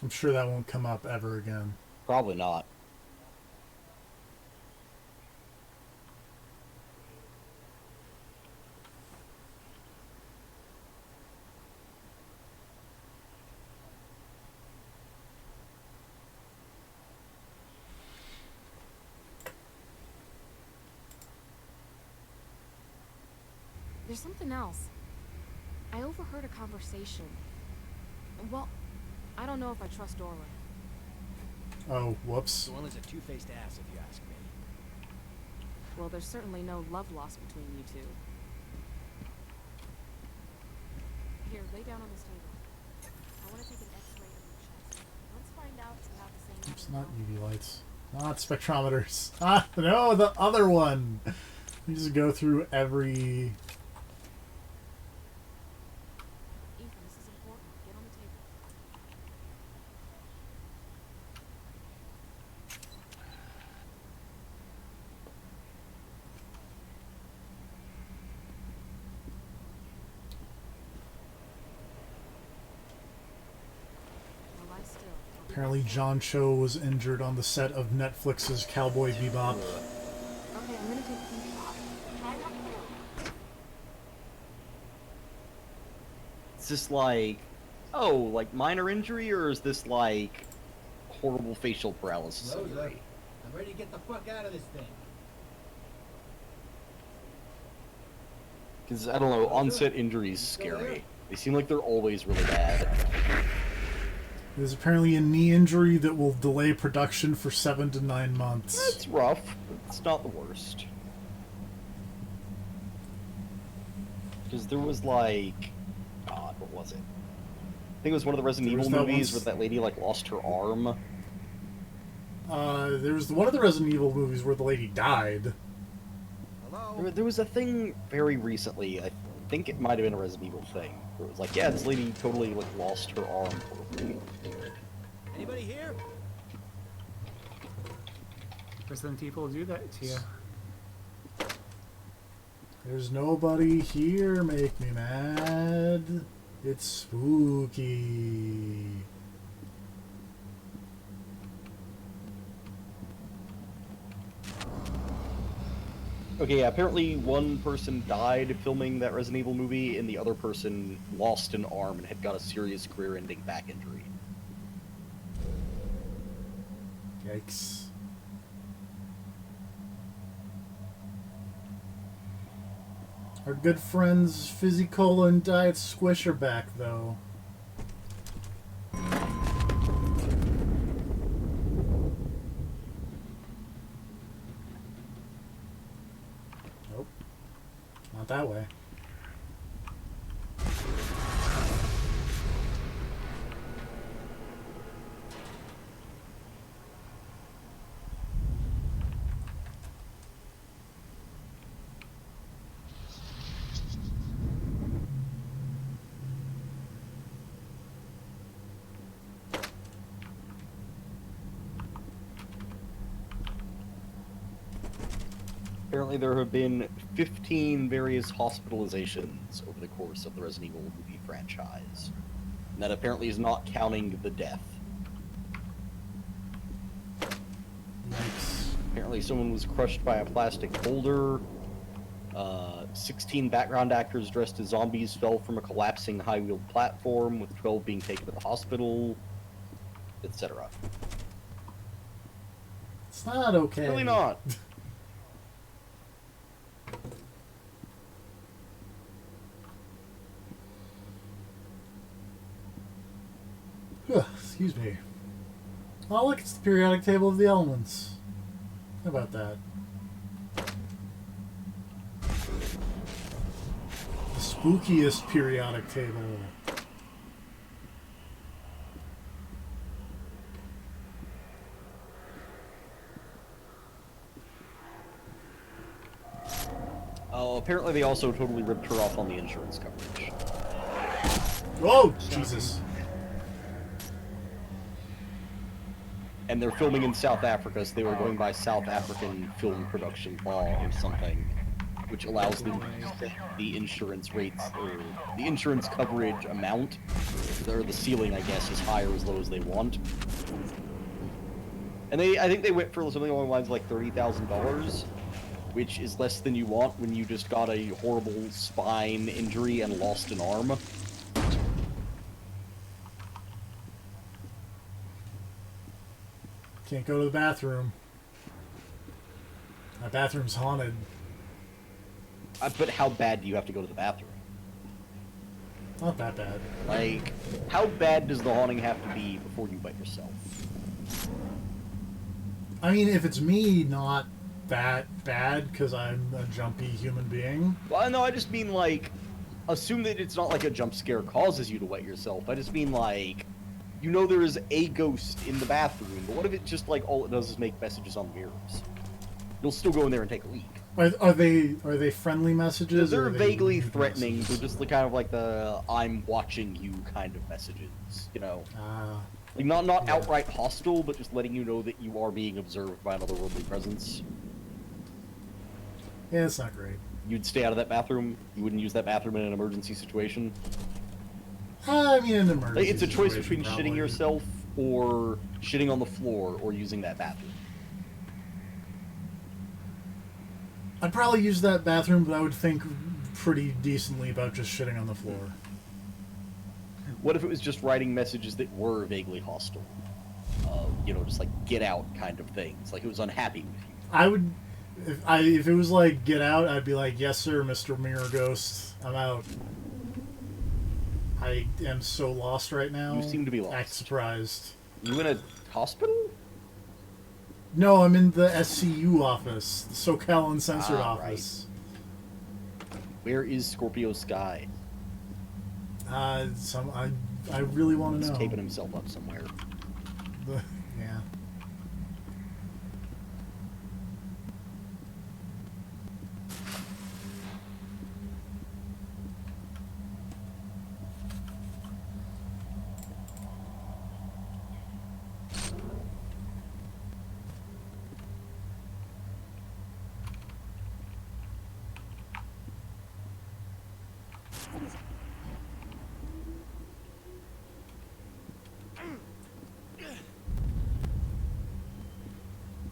I'm sure that won't come up ever again. Probably not. There's something else. I overheard a conversation. Well, I don't know if I trust Dora. Oh, whoops. Dorland's a two-faced ass, if you ask me. Well, there's certainly no love lost between you two. Here, lay down on this table. I want to take an X-ray of your chest. Let's find out if you have the same... It's not UV lights. Not spectrometers. Ah, no, the other one. We just go through every... Ethan, this is important. Get on the table. Now lie still. I'll be Apparently right back. John Cho was injured on the set of Netflix's Cowboy Bebop. Okay, I'm gonna take a few shots. Try not to. Is this like, oh, like minor injury, or is this like horrible facial paralysis Rosa, injury? I'm ready to get the fuck out of this thing. Because I don't know, onset injuries scare me. They seem like they're always really bad. There's apparently a knee injury that will delay production for 7 to 9 months. It's rough, but it's not the worst. Because there was like, God, what was it? think it was one of the Resident There was Evil that movies once- where that lady like lost her arm. There was one of the Resident Evil movies where the lady died. There was a thing very recently. I think it might have been a Resident Evil thing. Where it was like, yeah, this lady totally like lost her arm. Anybody here? Resident Evil do that to you. There's nobody here, make me mad. It's spooky. Okay, yeah, apparently one person died filming that Resident Evil movie, and the other person lost an arm and had got a serious career-ending back injury. Yikes. Our good friends Fizzy Cola and Diet Squish are back, though. Nope. Not that way. Apparently there have been 15 various hospitalizations over the course of the Resident Evil movie franchise. And that apparently is not counting the death. Yikes. Apparently someone was crushed by a plastic boulder. 16 background actors dressed as zombies fell from a collapsing high-wheeled platform, with 12 being taken to the hospital, etc. It's not okay. Really not. Excuse me. Oh, look, it's the periodic table of the elements. How about that? The spookiest periodic table. Oh, apparently they also totally ripped her off on the insurance coverage. Whoa, Jesus. And they're filming in South Africa, so they were going by South African film production law or something, which allows them to set the insurance rates, or the insurance coverage amount, or the ceiling, I guess, as high or as low as they want. And I think they went for something along the lines of like $30,000, which is less than you want when you just got a horrible spine injury and lost an arm. Can't go to the bathroom. My bathroom's haunted. But how bad do you have to go to the bathroom? Not that bad. Like, how bad does the haunting have to be before you bite yourself? I mean, if it's me, not that bad, because I'm a jumpy human being. Well, no, I just mean, like, assume that it's not like a jump scare causes you to wet yourself. I just mean, like, you know there is a ghost in the bathroom, but what if it just, like, all it does is make messages on mirrors? You'll still go in there and take a leak. Are they friendly messages? They're or are they vaguely rude threatening. messages? They're just the kind of like the "I'm watching you" kind of messages, you know. Like not Yeah. outright hostile, but just letting you know that you are being observed by another worldly presence. Yeah, it's not great. You'd stay out of that bathroom. You wouldn't use that bathroom in an emergency situation. I mean, an emergency Like, it's a choice situation, between probably. shitting yourself or shitting on the floor or using that bathroom. I'd probably use that bathroom, but I would think pretty decently about just shitting on the floor. What if it was just writing messages that were vaguely hostile? You know, just like get out kind of things. Like it was unhappy with you. I would, if it was like get out, I'd be like, yes sir, Mr. Mirror Ghost, I'm out. I am so lost right now. You seem to be Act lost. surprised. You in a hospital? No, I'm in the SCU office, the SoCal Uncensored Ah, office. Where is Scorpio Sky? I really want to He's know. taping himself up somewhere. Yeah.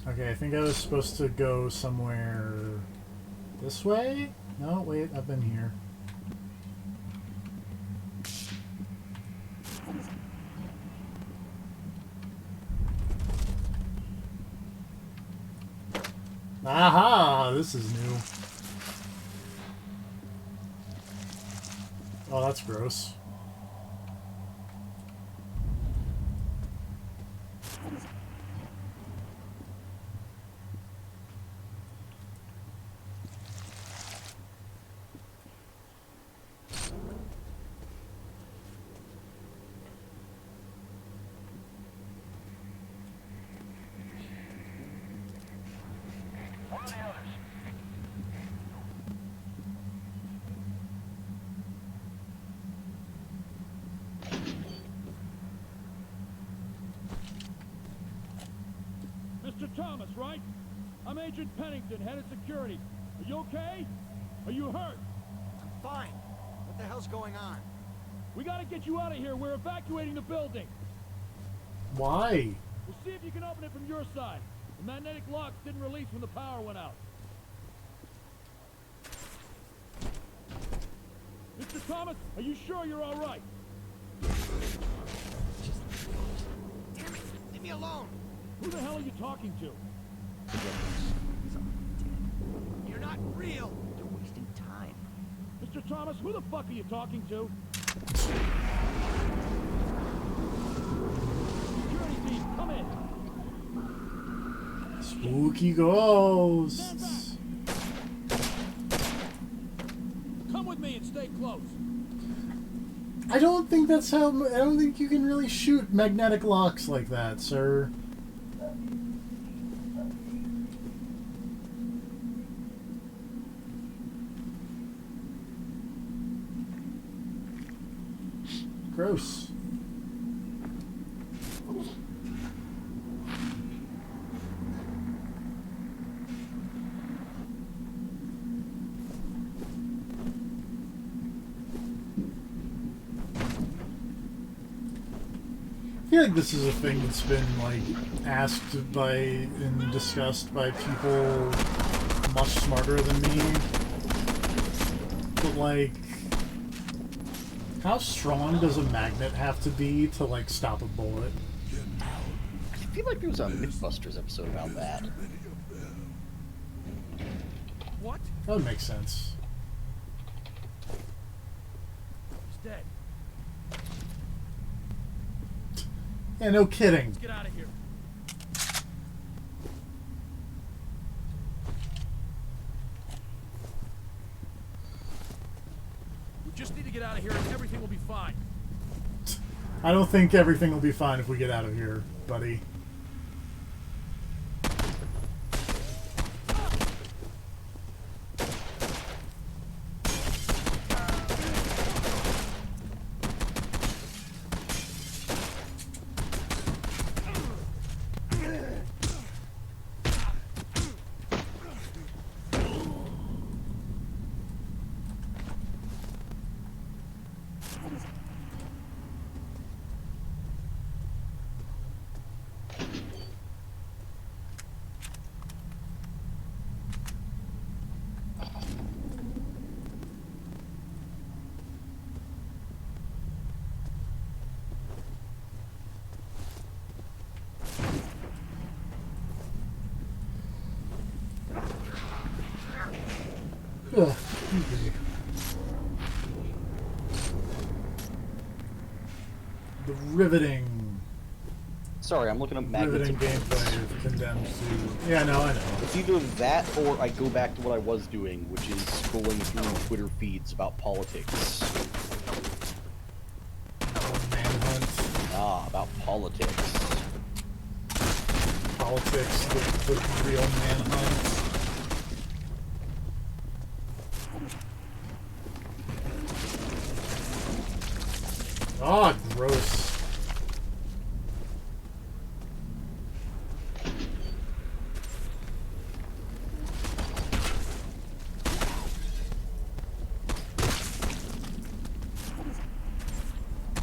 Okay, I think I was supposed to go somewhere this way? No, wait, I've been here. Aha! This is new. Oh, that's gross. Mr. Thomas, right? I'm Agent Pennington, head of security. Are you okay? Are you hurt? I'm fine. What the hell's going on? We gotta get you out of here. We're evacuating the building. Why? We'll see if you can open it from your side. The magnetic locks didn't release when the power went out. Mr. Thomas, are you sure you're all right? Damn it! Leave me alone! Who the hell are you talking to? You're not real! They're wasting time. Mr. Thomas, who the fuck are you talking to? Security team, come in. Spooky ghosts. Come with me and stay close. I don't think that's how. I don't think you can really shoot magnetic locks like that, sir. Gross. I feel like this is a thing that's been like asked by and discussed by people much smarter than me. But like, how strong does a magnet have to be to like stop a bullet? I feel like there was a Mythbusters episode about that. What? That would make sense. He's dead. Yeah, no kidding. Let's get out of here. We just need to get out of here and everything will be fine. I don't think everything will be fine if we get out of here, buddy. Ugh, okay. The riveting, Sorry, I'm looking up magnets. riveting gameplay of Condemned 2. Yeah, no, I know. It's either that or I go back to what I was doing, which is scrolling through Twitter feeds about politics. politics. Politics, the real manhunt. Oh, gross.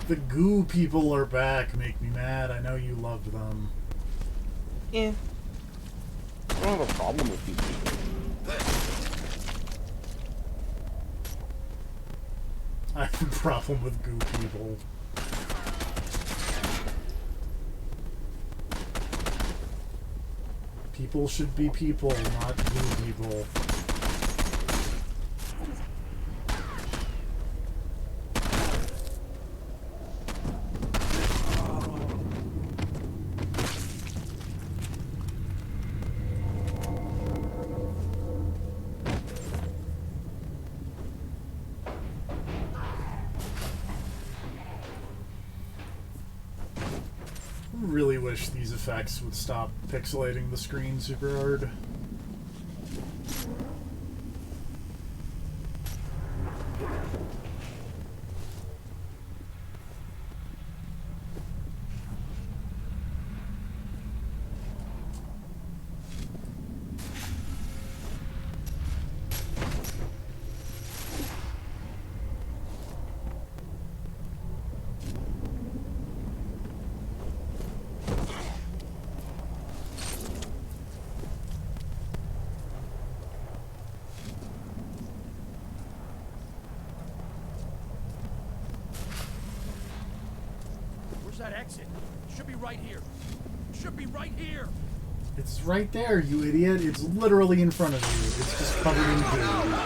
The goo people are back. Make me mad. I know you loved them. Yeah. I don't have a problem with these people. I have a problem with goo people. People should be people, not goo people. Really wish these effects would stop pixelating the screen super hard. Where's that exit? Should be right here. Should be right here. It's right there, you idiot. It's literally in front of you. It's just covered in goo.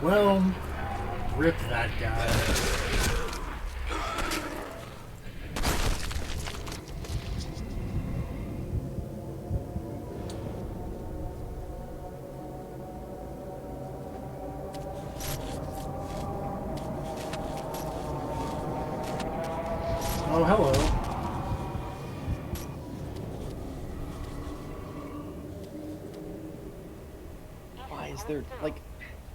Well, rip that guy. Oh, hello. Why is there, like,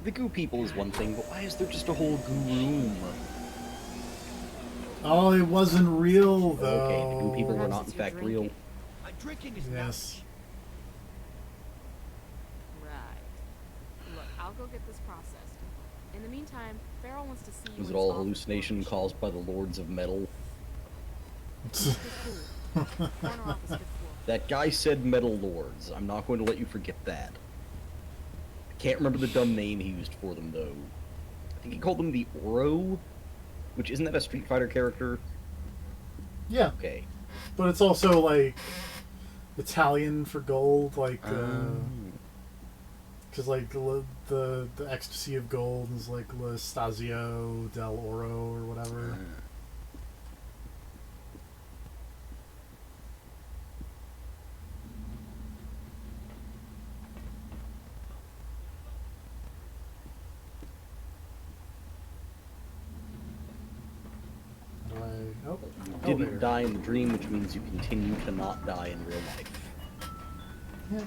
the goo people is one thing, but why is there just a whole goo room? Oh, it wasn't real, though. Okay, the goo people were not in fact real. My drinking is Yes. Right. Look, I'll go get this processed. In the meantime, Farrell wants to see you. Was in it all a his office hallucination before caused by the Lords of Metal? Good fool. Corner office, good fool. That guy said Metal Lords. I'm not going to let you forget that. I can't remember the dumb name he used for them, though. I think he called them the Oro, which isn't that a Street Fighter character? Yeah. Okay. But it's also, like, Italian for gold, like, because, like, the ecstasy of gold is, like, L'Estasio del Oro or whatever. Oh, Didn't elevator. die in the dream, which means you continue to not die in real life. Yeah.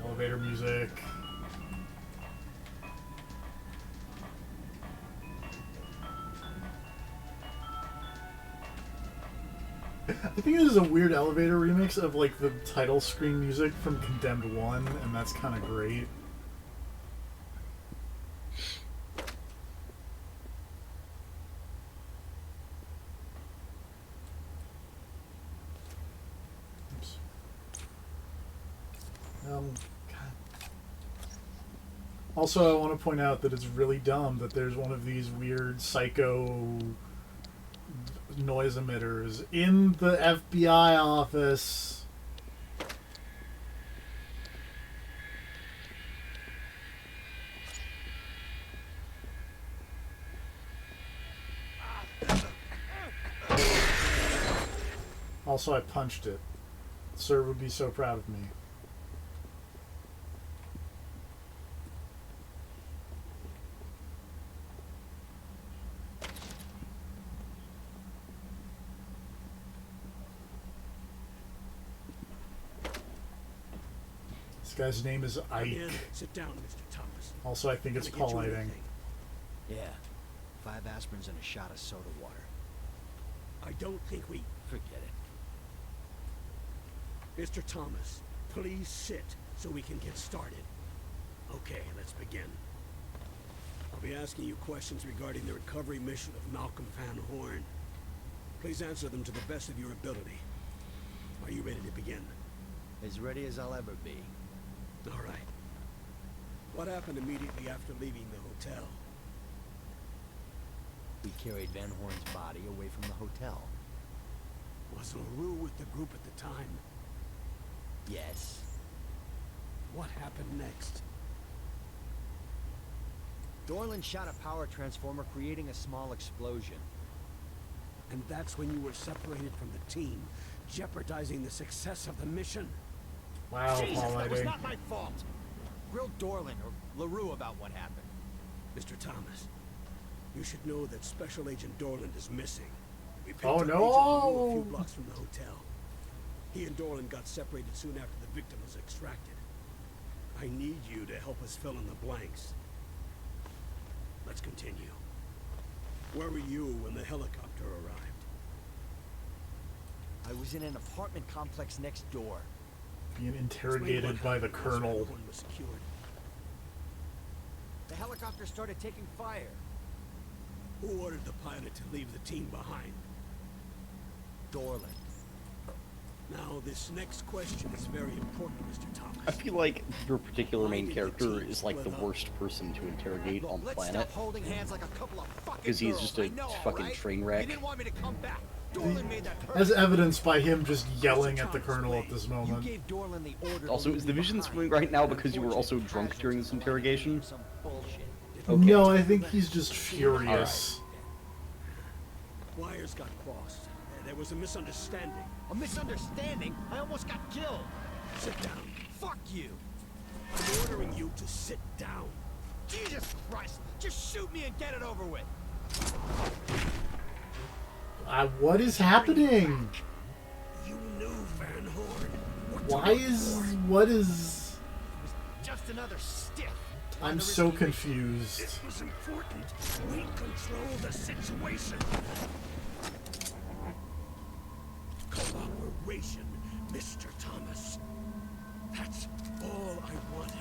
Elevator music. I think this is a weird elevator remix of, like, the title screen music from Condemned 1, and that's kind of great. Oops. God. Also, I want to point out that it's really dumb that there's one of these weird psycho noise emitters in the FBI office. Also, I punched it. Sir would be so proud of me. This guy's name is Come in. Ike. Sit down, Mr. Thomas. Also, I think it's Can I get you colliding. anything? Yeah. 5 aspirins and a shot of soda water. I don't think we... Forget it. Mr. Thomas, please sit so we can get started. Okay, let's begin. I'll be asking you questions regarding the recovery mission of Malcolm Van Horn. Please answer them to the best of your ability. Are you ready to begin? As ready as I'll ever be. All right. What happened immediately after leaving the hotel? We carried Van Horn's body away from the hotel. Was LaRue with the group at the time? Yes. What happened next? Dorland shot a power transformer, creating a small explosion. And that's when you were separated from the team, jeopardizing the success of the mission? Wow, Jesus, that was colliding. not my fault. Grill Dorland or LaRue about what happened. Mr. Thomas, you should know that Special Agent Dorland is missing. We picked Oh, up no! Agent LaRue a few blocks from the hotel. He and Dorland got separated soon after the victim was extracted. I need you to help us fill in the blanks. Let's continue. Where were you when the helicopter arrived? I was in an apartment complex next door. Being Explain interrogated what by the happened once colonel. Van Horn was secured. The helicopter started taking fire. Who ordered the pilot to leave the team behind? Dorland. Now, this next question is very important, Mr. Thomas. I feel like your particular main character is like the worst person to interrogate on Let's planet. stop holding hands like a couple of fucking Because he's girls. just a I know, fucking right? train You wreck. didn't want me to come back. Dorland made that perfect. As evidenced by him just yelling at the Thomas, colonel at this You moment. gave Dorland the order to Also, leave is the me vision behind. swing right now because you were also drunk during this interrogation? Some bullshit. Okay. No, I think he's just furious. Wires got crossed. There was a misunderstanding. A misunderstanding? I almost got killed. Sit down. Fuck you. I'm ordering you to sit down. Jesus Christ. Just shoot me and get it over with. What is happening? You knew Van Horn. What is... Just another stiff. I'm so confused. This was important. We control the situation. Cooperation, Mr. Thomas. That's all I wanted.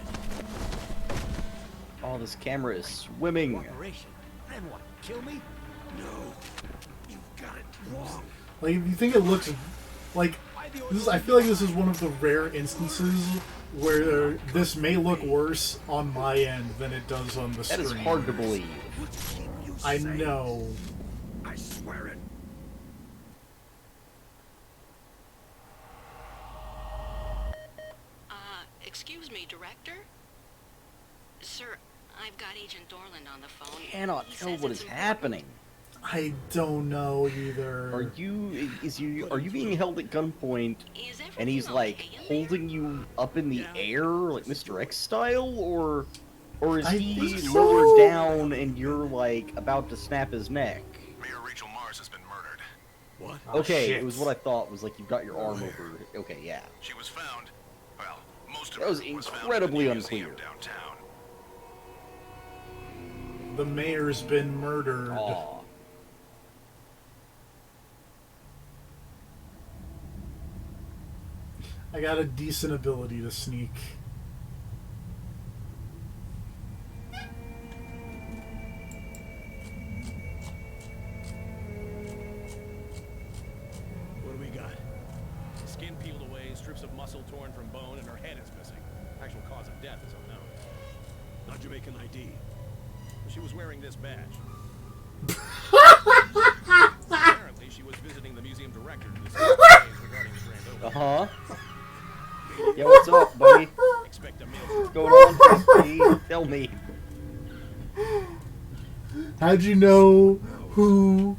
Oh, this camera is swimming. Cooperation. Then what? Kill me? No, you got it wrong. Like, if you think it looks... Like, this is, I feel like this is one of the rare instances where this may look worse on my end than it does on the That screen. is hard to believe. Would keep you I safe. know. I swear it. Excuse me, Director? Sir, I've got Agent Dorland on the phone. Cannot He tell says what it's is important. happening. I don't know either. Are you being held at gunpoint Is and he's everything like okay in there? holding you up in the air like Mr. X style, or is I he think so. lower down and you're like about to snap his neck? Mayor Rachel Mars has been murdered. What? Okay, shit. it was what I thought. Was like you've got your arm over. Okay, yeah. She was found. Well, most of That her was was found incredibly in the museum unclear. downtown. The mayor's been murdered. Aw. I got a decent ability to sneak. What do we got? Skin peeled away, strips of muscle torn from bone, and her head is missing. Actual cause of death is unknown. How'd you make an ID? She was wearing this badge. Apparently, she was visiting the museum director to discuss details regarding the grand opening. Uh-huh. Yeah, what's up, buddy? Expect a meal. What's going on, P? Tell me. How'd you know who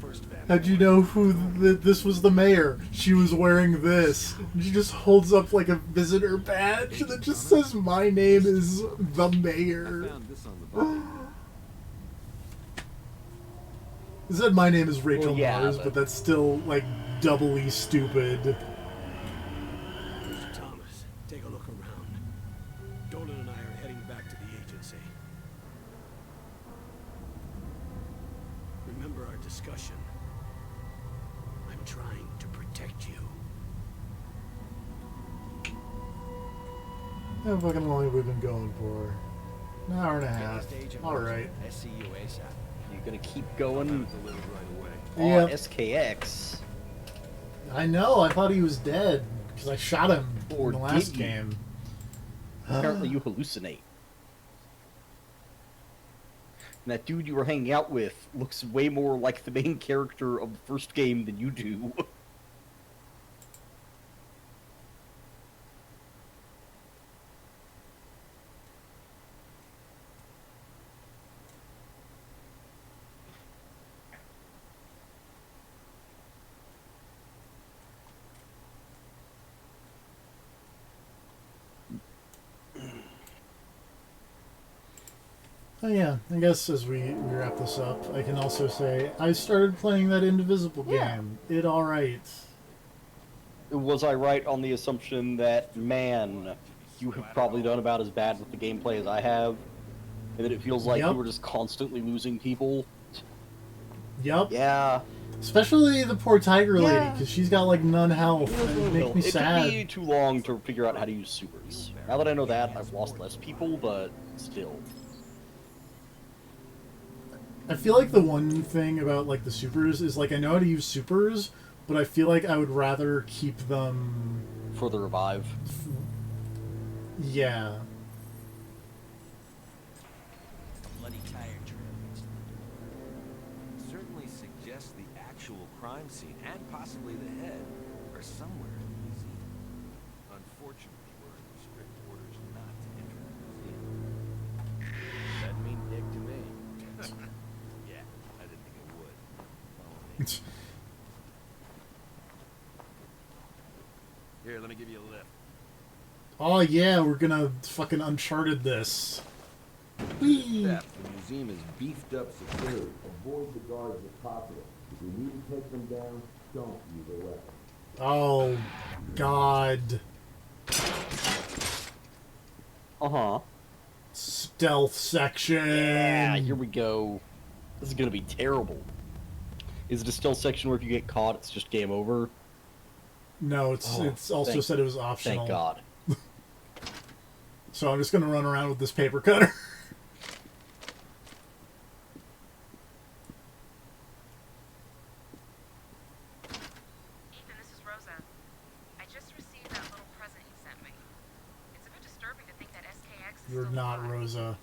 this was the mayor? She was wearing this. And she just holds up like a visitor badge that just says, "My name is the mayor." It said, "My name is Rachel Well, yeah, Mars," but that's still like doubly stupid. Mr. Thomas, take a look around. Dolan and I are heading back to the agency. Remember our discussion. I'm trying to protect you. How fucking long have we been going for? An hour and a half. Alright. SCU ASAP. You gonna keep going? Yeah. SKX. I know, I thought he was dead, because I shot him Or in the last did you? game. Apparently you hallucinate. And that dude you were hanging out with looks way more like the main character of the first game than you do. Oh yeah, I guess as we wrap this up, I can also say I started playing that Indivisible game. It alright. Was I right on the assumption that, man, you have probably done about as bad with the gameplay as I have? And that it feels like Yep. you were just constantly losing people? Yup. Yeah. Especially the poor tiger lady, Yeah. because she's got like none health. And it makes me It sad. took me too long to figure out how to use supers. Now that I know that, I've lost less people, but still. I feel like the one thing about like the supers is like I know how to use supers, but I feel like I would rather keep them. For the revive. Yeah. Bloody tire trail leads to the door. Certainly suggests the actual crime scene and possibly the head are somewhere in the museum. Unfortunately, we're under strict orders not to enter the museum. Doesn't mean dick to me. Yeah, I didn't think it would. Follow me. Here, let me give you a lift. Oh yeah, we're gonna fucking Uncharted this. Whee! The museum is beefed up security. Avoid the guards if possible. If you need to take them down, don't use a weapon. Oh, God. Uh-huh. Stealth section. Yeah, here we go. This is gonna be terrible. Is it a stealth section where if you get caught, it's just game over? No, it's also said it was optional. Thank God. So I'm just gonna run around with this paper cutter. Ethan, this is Rosa. I just received that little present you sent me. It's a bit disturbing to think that SKX is You're still not alive. Rosa.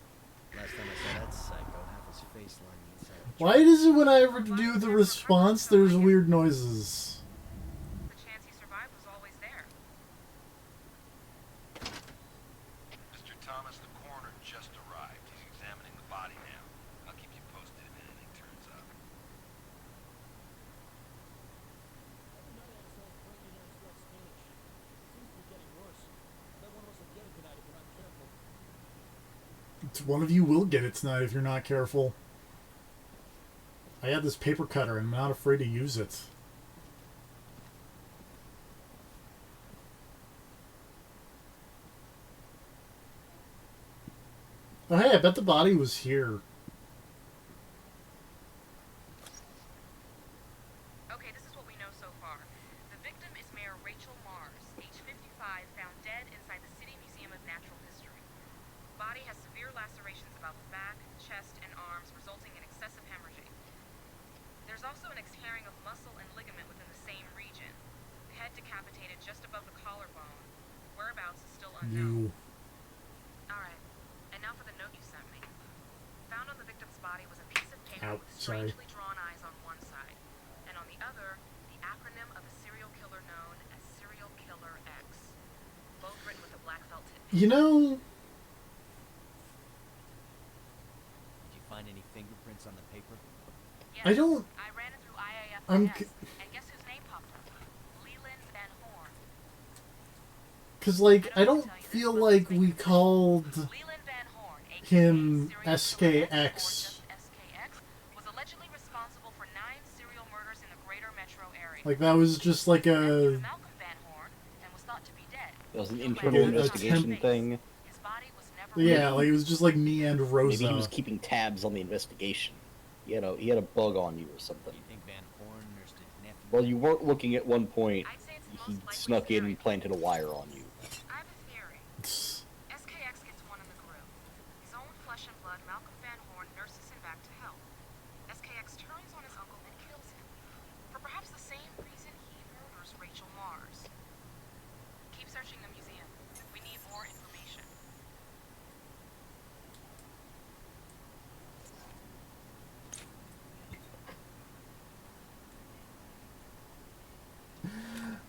Last time I saw that psycho, half his face lined the inside of a Why does it when I ever do the response, there's weird noises? The chance he survived was always there. Mr. Thomas, the coroner just arrived. He's examining the body now. I'll keep you posted if anything turns up. One of you will get it tonight if you're not careful. I had this paper cutter and I'm not afraid to use it. Oh hey, I bet the body was here. Okay, this is what we know so far. The victim is Mayor Rachel Mars, age 55, found dead inside the City Museum of Natural History. Body has severe lacerations about the back, chest, and arms, resulting in excessive hemorrhaging. There's also an exharing of muscle and ligament within the same region. Head decapitated just above the collarbone. Whereabouts is still unknown. You. Alright, and now for the note you sent me. Sorry. strangely drawn eyes on one side, and on the other, the acronym of a serial killer known as Serial Killer X. Both written with a black felt tip. You know, Did you find any fingerprints on the paper? Yes, I don't. I ran it through IAFIS, I'm. and guess whose name popped up? Leland Van Horn. Cause like I don't feel like we called Leland Van Horn, him aka Serial Killer X, or SKX. just SKX, was allegedly responsible for 9 serial murders in the greater metro area. Like that was just like a. Malcolm Van Horn, and was thought to be dead. That was an internal investigation thing. His body was never Yeah, like it was just like me and Rosa. Maybe he was keeping tabs on the investigation. He had a bug on you or something. You think Van Horn nursed his nephew? Well, you weren't looking at one point. He snuck in and planted a wire on you. I have a theory. SKX gets one in the group. His own flesh and blood, Malcolm Van Horn nurses him back to health. SKX turns on his uncle and kills him. For perhaps the same reason he murders Rachel Mars. Keep searching the museum. We need more information.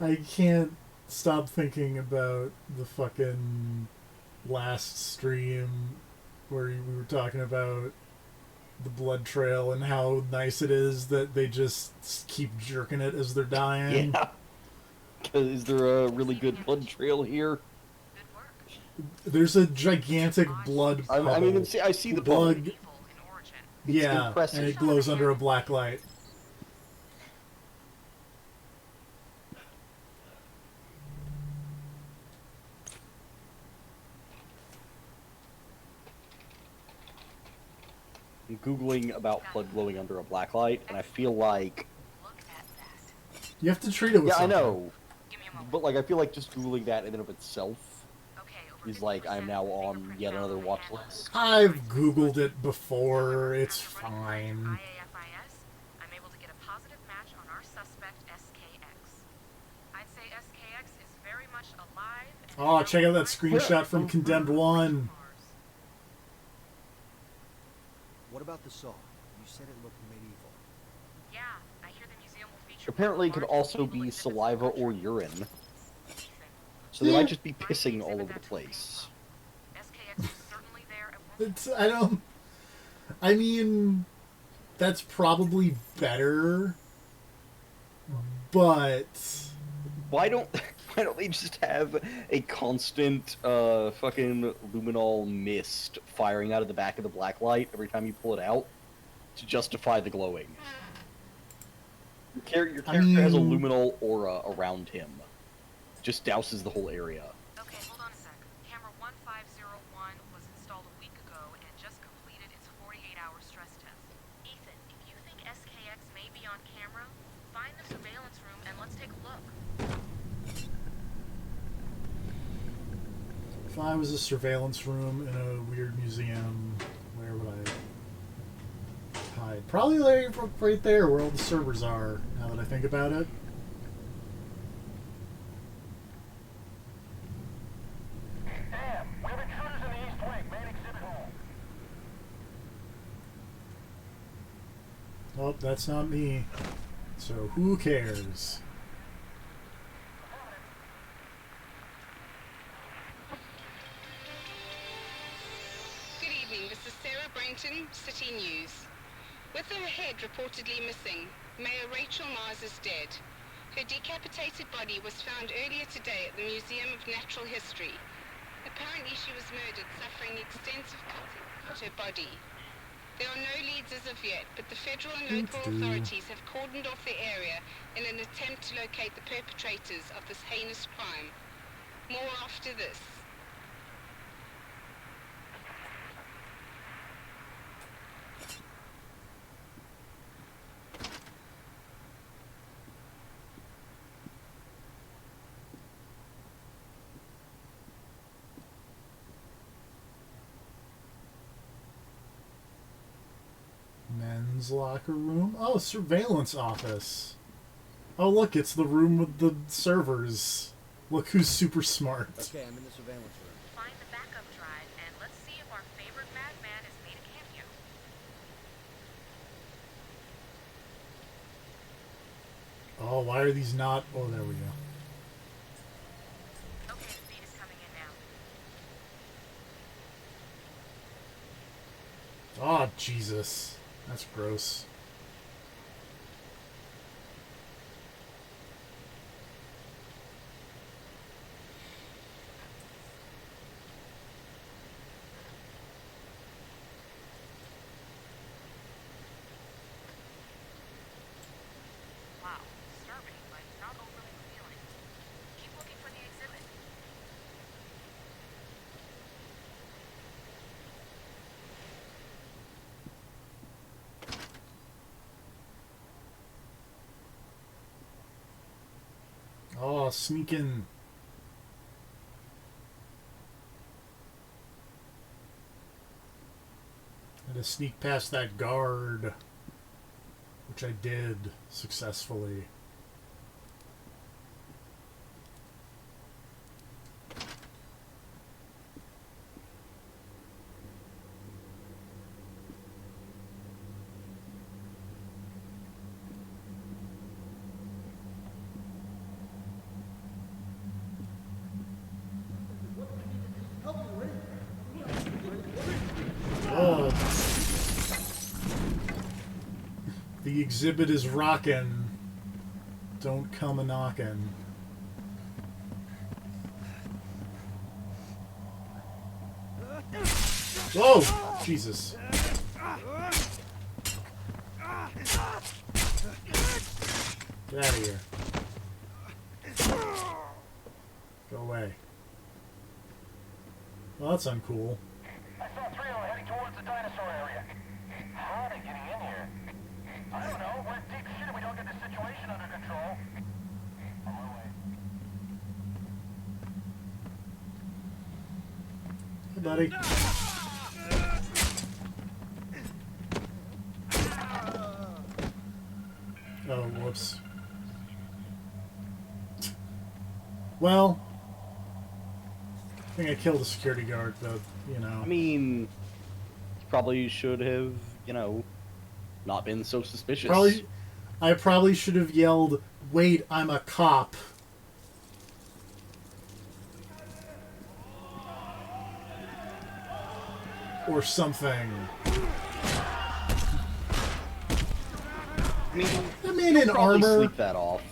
I can't stop thinking about the fucking last stream where we were talking about the blood trail and how nice it is that they just keep jerking it as they're dying. Yeah. Is there a really good blood trail here? There's a gigantic blood puddle. I mean, I see the blood. puddle. Yeah, impressive. and it glows under a black light. I'm Googling about blood glowing under a black light, and I feel like... You have to treat it with Yeah, something. I know. But, like, I feel like just Googling that in and of itself is like, I'm now on yet another watch list. I've Googled it before. It's fine. IAFIS, I'm able to get a positive match on our suspect SKX. I'd say SKX is very much alive. Oh, check out that screenshot from Condemned 1. What about the saw? You said it looked medieval. Yeah, I hear the museum will feature. Apparently it could also be saliva or urine. So they might just be pissing all over the place. I mean, that's probably better, but why don't they just have a constant fucking luminol mist firing out of the back of the black light every time you pull it out to justify the glowing? Your character has a luminol aura around him. Just douses the whole area. Okay, hold on a sec. Camera 1501 was installed a week ago and just completed its 48-hour stress test. Ethan, if you think SKX may be on camera, find the surveillance room and let's take a look. if I was a surveillance room in a weird museum, where would I hide? Probably like right there where all the servers are, now that I think about it. Oh, that's not me. So who cares? Good evening, this is Sarah Brainton, City News. With her head reportedly missing, Mayor Rachel Mars is dead. Her decapitated body was found earlier today at the Museum of Natural History. Apparently she was murdered, suffering extensive cutting at her body. There are no leads as of yet, but the federal and local authorities have cordoned off the area in an attempt to locate the perpetrators of this heinous crime. More after this. Men's locker room. Oh, surveillance office. Oh, look, it's the room with the servers. Look who's super smart. Okay, I'm in the surveillance room. Find the backup drive and let's see if our favorite madman has made a cameo. Oh, why are these not? Oh, there we go. Okay, the feed is coming in now. Oh, Jesus. That's gross. Wow, disturbing, but not overly revealing. Keep looking for the exhibit. Oh, sneaking. I had to sneak past that guard, which I did successfully. Oh. The exhibit is rockin'. Don't come a knockin'. Whoa! Jesus. Get out of here. Go away. Well, that's uncool. I saw a trio heading towards the dinosaur area. How are they getting in here? I don't know. We're in deep shit if we don't get this situation under control. On my way. Hey, buddy. Oh, whoops. Well, I think I killed a security guard, but, you know. I mean, probably should have, you know, not been so suspicious. I probably should have yelled, "Wait, I'm a cop." Or something. I mean, in probably armor. sleep that off.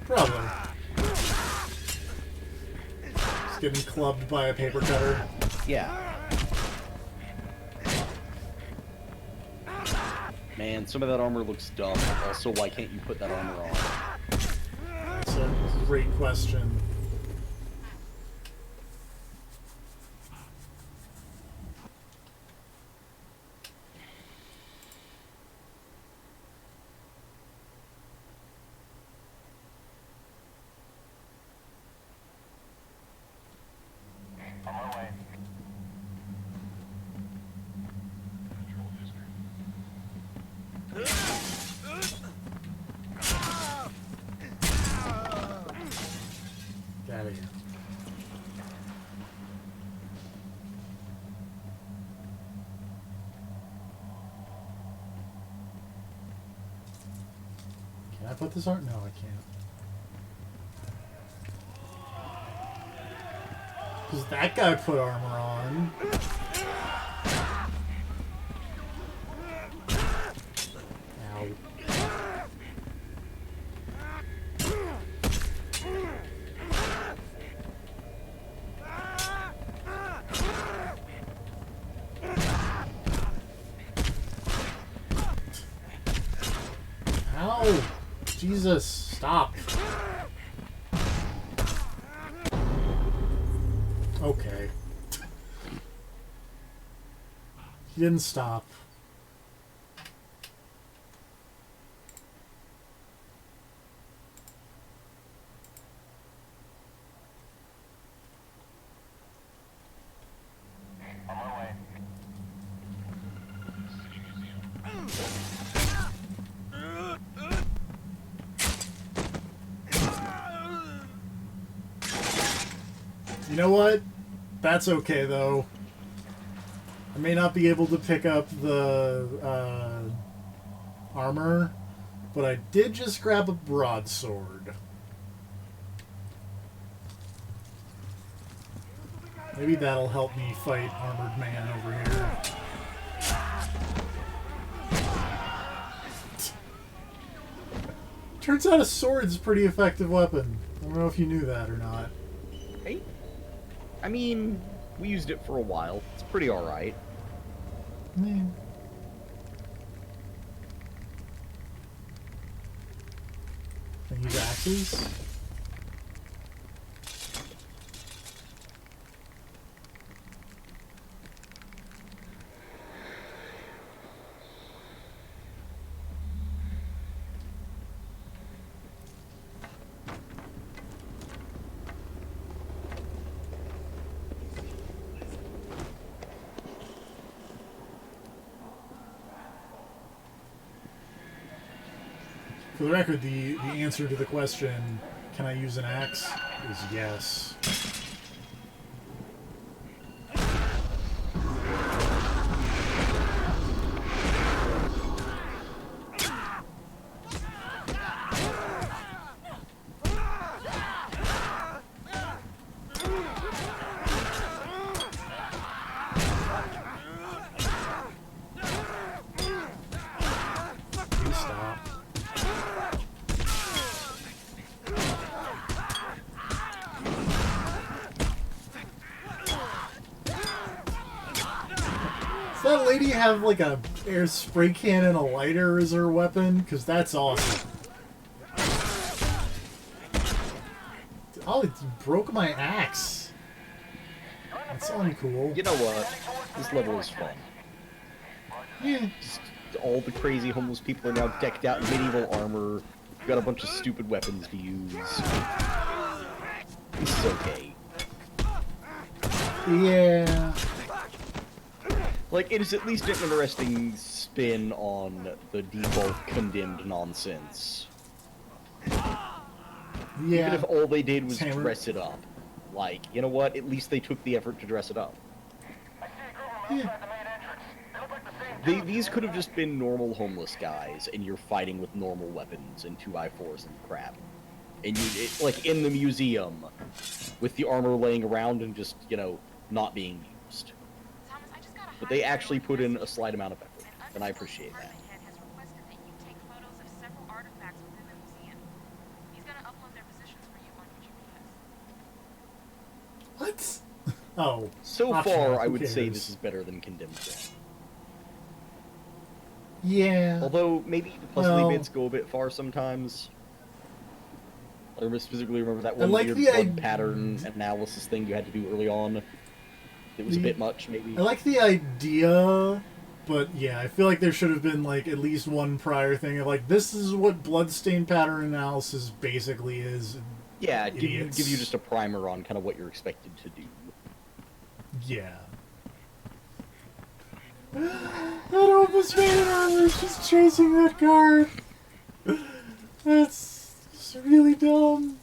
Probably. Just getting clubbed by a paper cutter. Yeah. Man, some of that armor looks dumb. Also, why can't you put that armor on? That's a great question. On my way. Get out of here. Can I put this art? No, I can't. Because that guy put armor on. Ow. Ow! Jesus, stop. Okay. He didn't stop. On my way. You know what? That's okay, though. I may not be able to pick up the armor, But I did just grab a broadsword. Maybe that'll help me fight Armored Man over here. Turns out a sword's a pretty effective weapon. I don't know if you knew that or not. Hey? I mean, we used it for a while. It's pretty alright. Yeah. Can use axes? For the record, the answer to the question, can I use an axe, is yes. Please stop. Does that lady have like a air spray can and a lighter as her weapon? Because that's awesome. Oh, it broke my axe. That's uncool. You know what? This level is fun. Yeah. Just all the crazy homeless people are now decked out in medieval armor. We've got a bunch of stupid weapons to use. This is okay. Yeah. Like, it is at least an interesting spin on the default condemned nonsense. Yeah. Even if all they did was Hammer. dress it up. Like, you know what? At least they took the effort to dress it up. Yeah. These could have just been normal homeless guys, and you're fighting with normal weapons and 2x4s and crap. And like, in the museum, with the armor laying around and just, you know, not being used. But they actually put in a slight amount of effort, and I appreciate that. has requested that you take photos of several artifacts within the museum. He's gonna upload their positions for you on your GPS. What? Oh. So optional, far, I who would say cares? this is better than Condemned 1. Yeah. Although, maybe the puzzly Well- bits go a bit far sometimes. I specifically remember that I one like weird the blood pattern analysis thing you had to do early on. It was a bit much, maybe. I like the idea, but yeah, I feel like there should have been like at least one prior thing of like, this is what bloodstain pattern analysis basically is. Yeah, give you Idiots. just a primer on kind of what you're expected to do. Yeah. That almost made it on. I was just chasing that guard. That's just really dumb.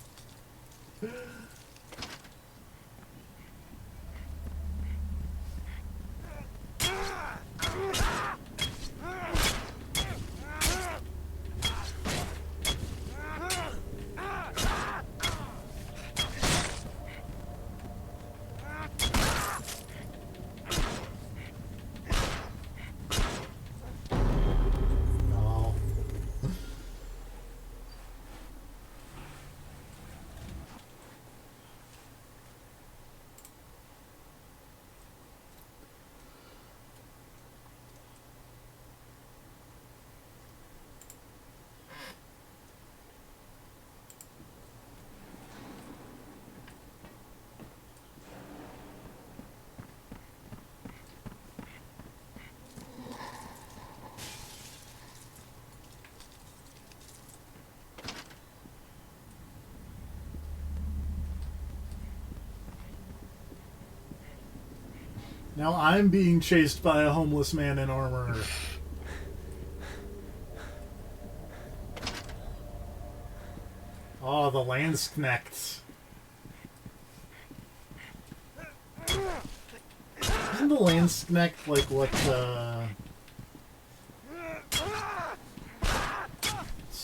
No. Now I'm being chased by a homeless man in armor. Oh, the Landsknecht. Isn't the Landsknecht like what,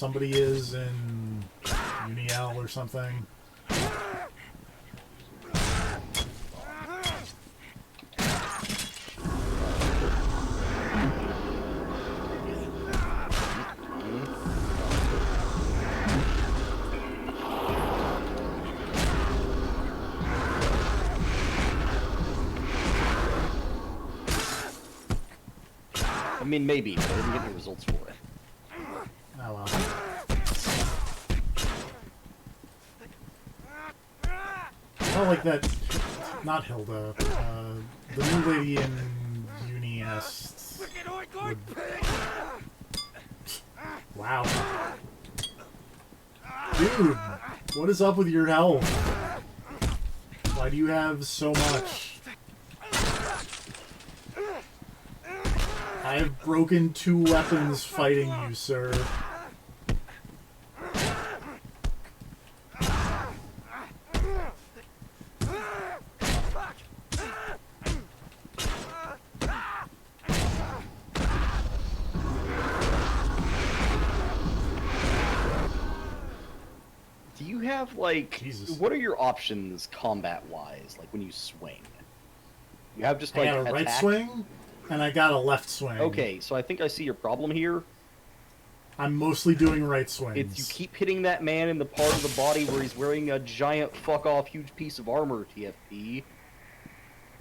somebody is in Uniel or something. I mean, maybe, but I didn't get any results for it. Oh well. I like that. Not Hilda. The new lady in Uniest. Wow. Dude, what is up with your health? Why do you have so much? I've broken 2 weapons fighting you, sir. Do you have, like... Jesus. What are your options combat-wise, like when you swing? You have just, I like, got a right attack? swing, and I got a left swing. Okay, so I think I see your problem here. I'm mostly doing right swings. It's you keep hitting that man in the part of the body where he's wearing a giant fuck-off huge piece of armor, TFP.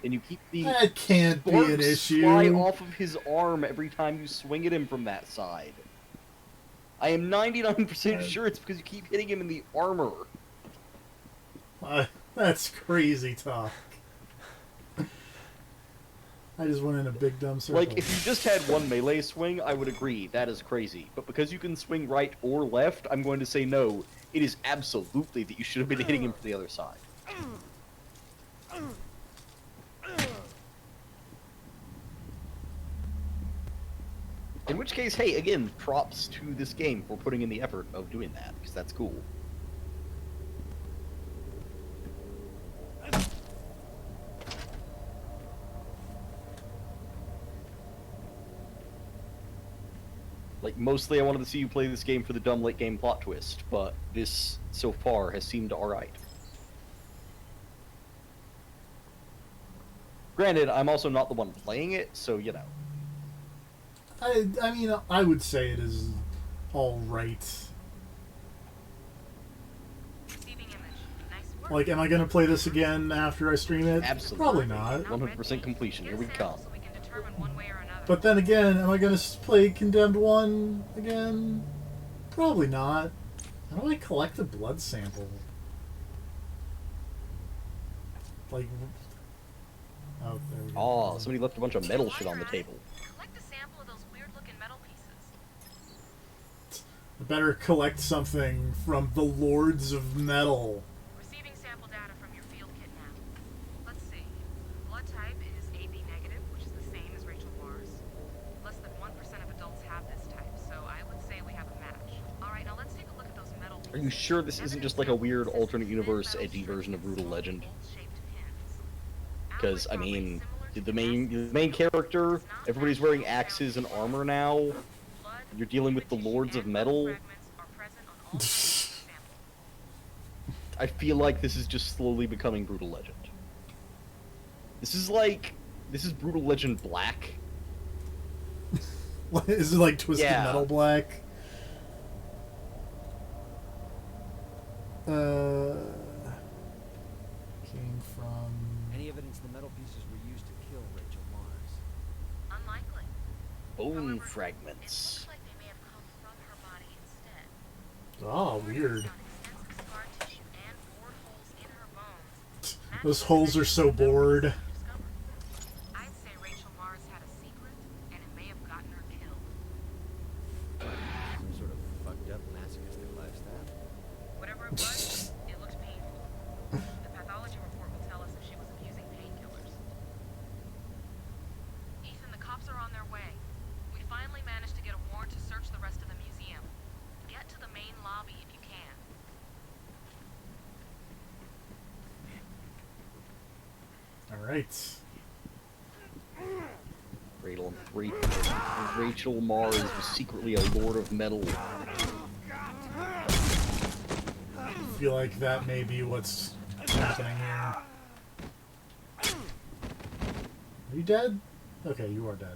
And you keep the That can't be an sparks issue. fly off of his arm every time you swing at him from that side. I am 99% sure it's because you keep hitting him in the armor. That's crazy talk. I just went in a big dumb circle. Like, if you just had one melee swing, I would agree. That is crazy. But because you can swing right or left, I'm going to say no. It is absolutely that you should have been hitting him from the other side. In which case, hey, again, props to this game for putting in the effort of doing that, because that's cool. Like, mostly I wanted to see you play this game for the dumb late game plot twist, but this, so far, has seemed alright. Granted, I'm also not the one playing it, so, you know. I mean, I would say it is alright. Like, am I gonna play this again after I stream it? Absolutely. Probably not. 100% completion, here we come. But then again, am I gonna play Condemned 1 again? Probably not. How do I collect a blood sample? Like... Oh, there we go. Oh, somebody left a bunch of metal shit on the table. I better collect something from the Lords of Metal. Receiving sample data from your field kit now. Let's see. Blood type is AB negative, which is the same as Rachel Mars. Less than 1% of adults have this type, so I would say we have a match. Alright, now let's take a look at those metal pieces. Are you sure this isn't just like a weird alternate universe edgy version of Brutal Legend? Because, I mean, the main character, everybody's wearing axes and armor now. You're dealing with the Lords of Metal. I feel like this is just slowly becoming Brutal Legend. This is Brutal Legend Black. Is it like Twisted Metal Black? Came from... Any evidence the metal pieces were used to kill Rachel Mars? Unlikely. Bone fragments. Oh, weird. Those holes are so bored. I'd say Rachel Mars had a secret, and it may have gotten her killed. Some sort of fucked up masochistic lifestyle. Whatever it was, it looked painful. The pathology report will tell us if she was abusing painkillers. Ethan, the cops are on their way. We finally managed to get a warrant to search the rest of the museum. Get to the main lobby if you can. Alright. Rachel Mars was secretly a Lord of Metal. feel like that may be what's happening here. Are you dead? Okay, you are dead.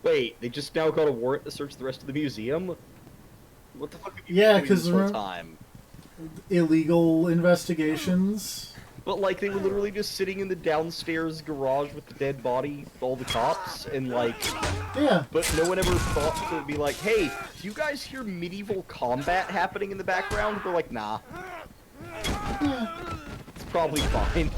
Wait, they just now got a warrant to search the rest of the museum? What the fuck have you Yeah, been doing this whole because time? Illegal investigations. But, like, they were literally just sitting in the downstairs garage with the dead body, with all the cops, and, like... Yeah. But no one ever thought to be like, hey, do you guys hear medieval combat happening in the background? They're like, nah. It's probably fine.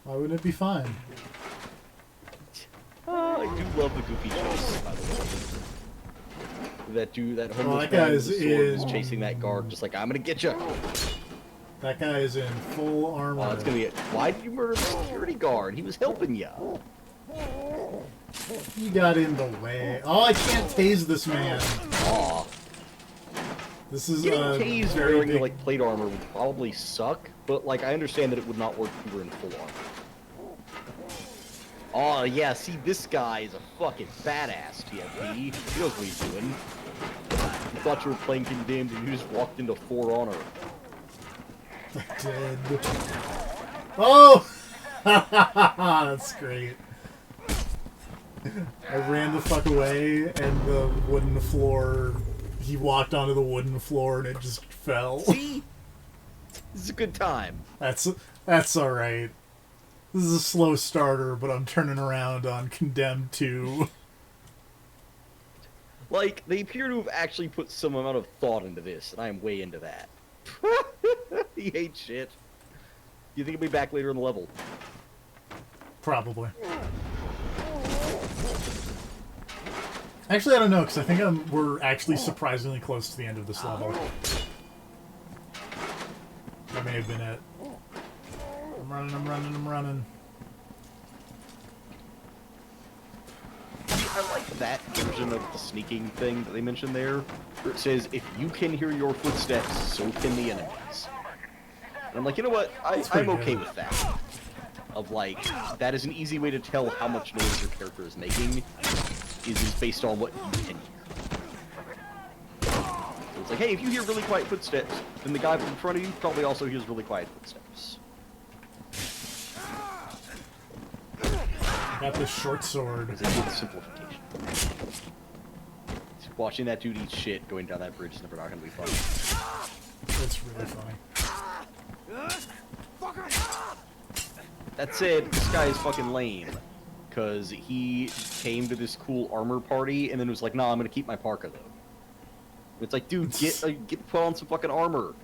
Why wouldn't it be fine? I do love the goofy chase, by the way. That dude, that homeless that man guy's with the sword is in- chasing that guard, just like, I'm gonna get you. That guy is in full armor. Oh, it's gonna be it. Why did you murder the security guard? He was helping you. He got in the way. Oh, I can't tase this man. Aw. This is Getting a tased very wearing big... like plate armor would probably suck, but like I understand that it would not work if you were in full armor. Oh yeah, see this guy is a fucking badass, TFP. He knows what he's doing. You thought you were playing Condemned and you just walked into For Honor. Dead. Oh! That's great. I ran the fuck away, and the wooden floor... He walked onto the wooden floor, and it just fell. See? This is a good time. That's alright. This is a slow starter, but I'm turning around on Condemned 2. Like, they appear to have actually put some amount of thought into this, and I am way into that. He hates shit. You think he'll be back later in the level? Probably. Actually, I don't know, because I think we're actually surprisingly close to the end of this level. That may have been it. I'm running. I like that version of the sneaking thing that they mentioned there, where it says, if you can hear your footsteps, so can the enemies. And I'm like, you know what, I'm okay with that. Of like, that is an easy way to tell how much noise your character is making, is based on what you can hear. So it's like, hey, if you hear really quiet footsteps, then the guy in front of you probably also hears really quiet footsteps. I got this short sword. It's a good simplification. Watching that dude eat shit going down that bridge is never not gonna be fun. It's really funny. That said, this guy is fucking lame. Because he came to this cool armor party and then was like, nah, I'm gonna keep my parka though. It's like, dude, get put on some fucking armor.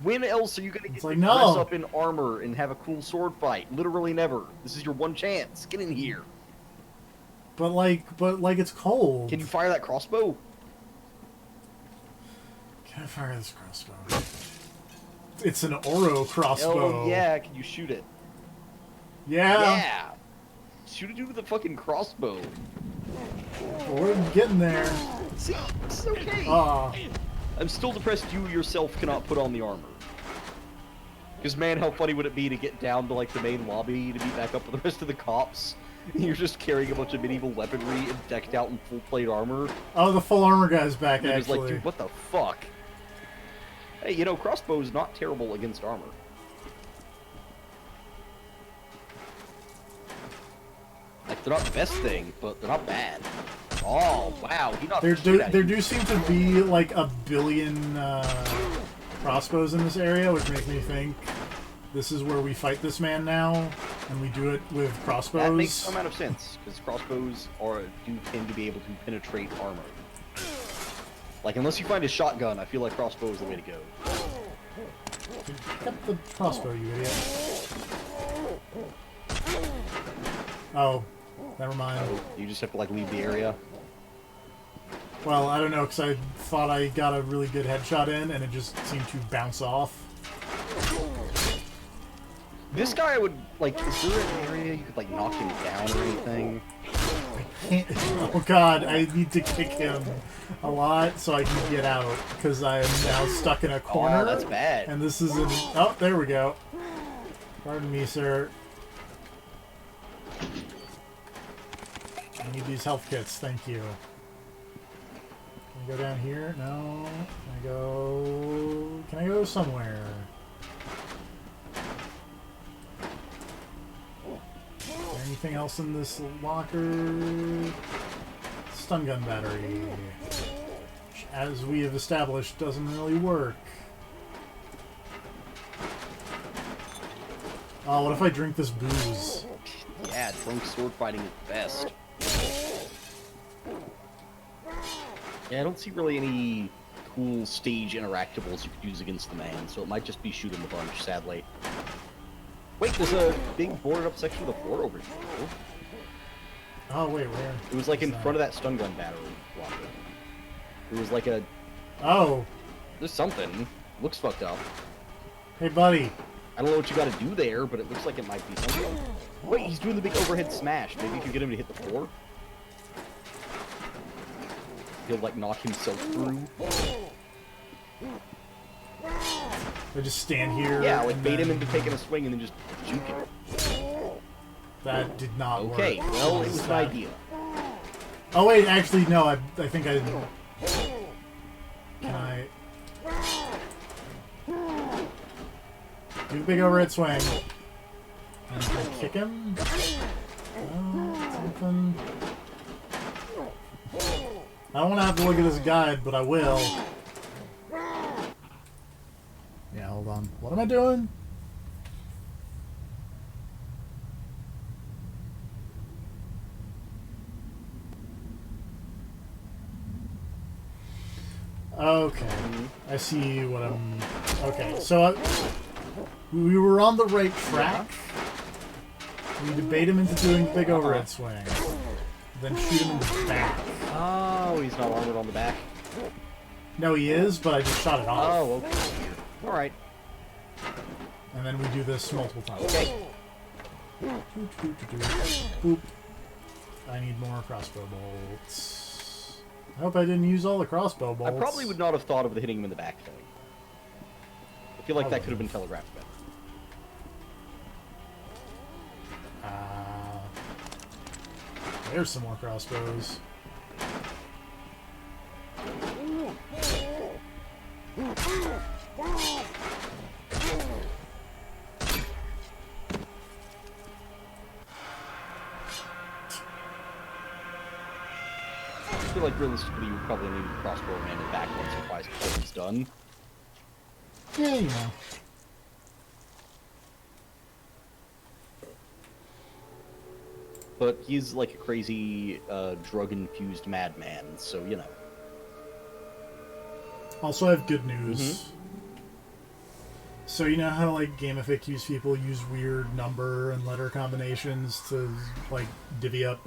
When else are you gonna get like, to no. dress up in armor and have a cool sword fight? Literally never. This is your one chance. Get in here. But like it's cold. Can you fire that crossbow? Can I fire this crossbow? It's an Oro crossbow. Oh yeah, can you shoot it? Yeah. Yeah. Shoot a dude with a fucking crossbow. We're getting there. See, it's okay. I'm still depressed you yourself cannot put on the armor. Because man, how funny would it be to get down to like the main lobby to meet back up with the rest of the cops? And you're just carrying a bunch of medieval weaponry and decked out in full plate armor. Oh, the full armor guy's back, and actually. Like, dude, what the fuck? Hey, you know, crossbow's not terrible against armor. Like, they're not the best thing, but they're not bad. Oh, wow, he knocked the shit out of There you. do seem to be like a billion crossbows in this area, which makes me think this is where we fight this man now, and we do it with crossbows. That makes some amount of sense, because crossbows do tend to be able to penetrate armor. Like, unless you find a shotgun, I feel like crossbow is the way to go. Pick up the crossbow, you idiot. Oh, never mind. Oh, you just have to, like, leave the area? Well, I don't know, because I thought I got a really good headshot in, and it just seemed to bounce off. This guy would, like, is there an area you could, like, knock him down or anything? I can't. Oh god, I need to kick him a lot so I can get out, because I am now stuck in a corner. Oh, that's bad. And this is an... Oh, there we go. Pardon me, sir. I need these health kits, thank you. Can I go down here? No. Can I go somewhere? Is there anything else in this locker? Stun gun battery. Which, as we have established, doesn't really work. Oh, what if I drink this booze? Yeah, drunk sword fighting is best. Yeah, I don't see really any cool stage interactables you could use against the man, so it might just be shoot him a bunch, sadly. Wait, there's a big boarded up section of the floor over here. Oh, wait, where? It was like in front of that stun gun battery locker. It was like a... Oh. There's something. Looks fucked up. Hey, buddy. I don't know what you gotta do there, but it looks like it might be something. Wait, he's doing the big overhead smash. Maybe you can get him to hit the floor? He'll, like, knock himself through. I just stand here. Yeah, like, bait him into taking a swing and then just juke him. That did not work. Okay, well, it was an idea. Oh, wait, actually, no, I think I... Can I... Do the big overhead swing. And can I kick him? Something... I don't want to have to look at this guide, but I will. Yeah, hold on. What am I doing? Okay. I see what I'm... Okay, so we were on the right track. We debate him into doing the big overhead swing. Then shoot him in the back. Oh, he's not armored on the back. No, he is, but I just shot it off. Oh, okay. Alright. And then we do this multiple times. Okay. Boop. I need more crossbow bolts. I hope I didn't use all the crossbow bolts. I probably would not have thought of the hitting him in the back thing. I feel like that could have been telegraphed better. There's some more crossbows. I feel like realistically you would probably need a crossbow man in the back once or twice before he's done. Yeah, you know. But he's like a crazy, drug-infused madman, so, you know. Also, I have good news. So you know how, like, Game FAQs people use weird number and letter combinations to, like, divvy up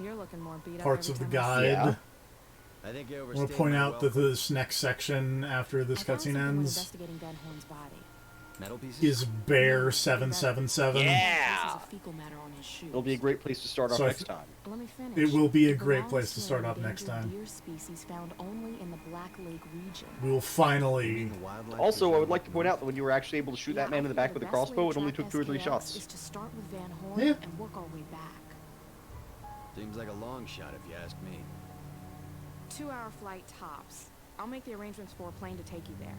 parts of the guide? Yeah. I think I want to point out that this next section after this cutscene ends is Bear 777. Yeah! It'll be a great place to start off next time. It will be a great place to start off next time. We will finally... Also, I would like to point out that when you were actually able to shoot that man in the back with a crossbow, it only took 2 or 3 shots. Yeah. Seems like a long shot if you ask me. 2-hour flight tops. I'll make the arrangements for a plane to take you there.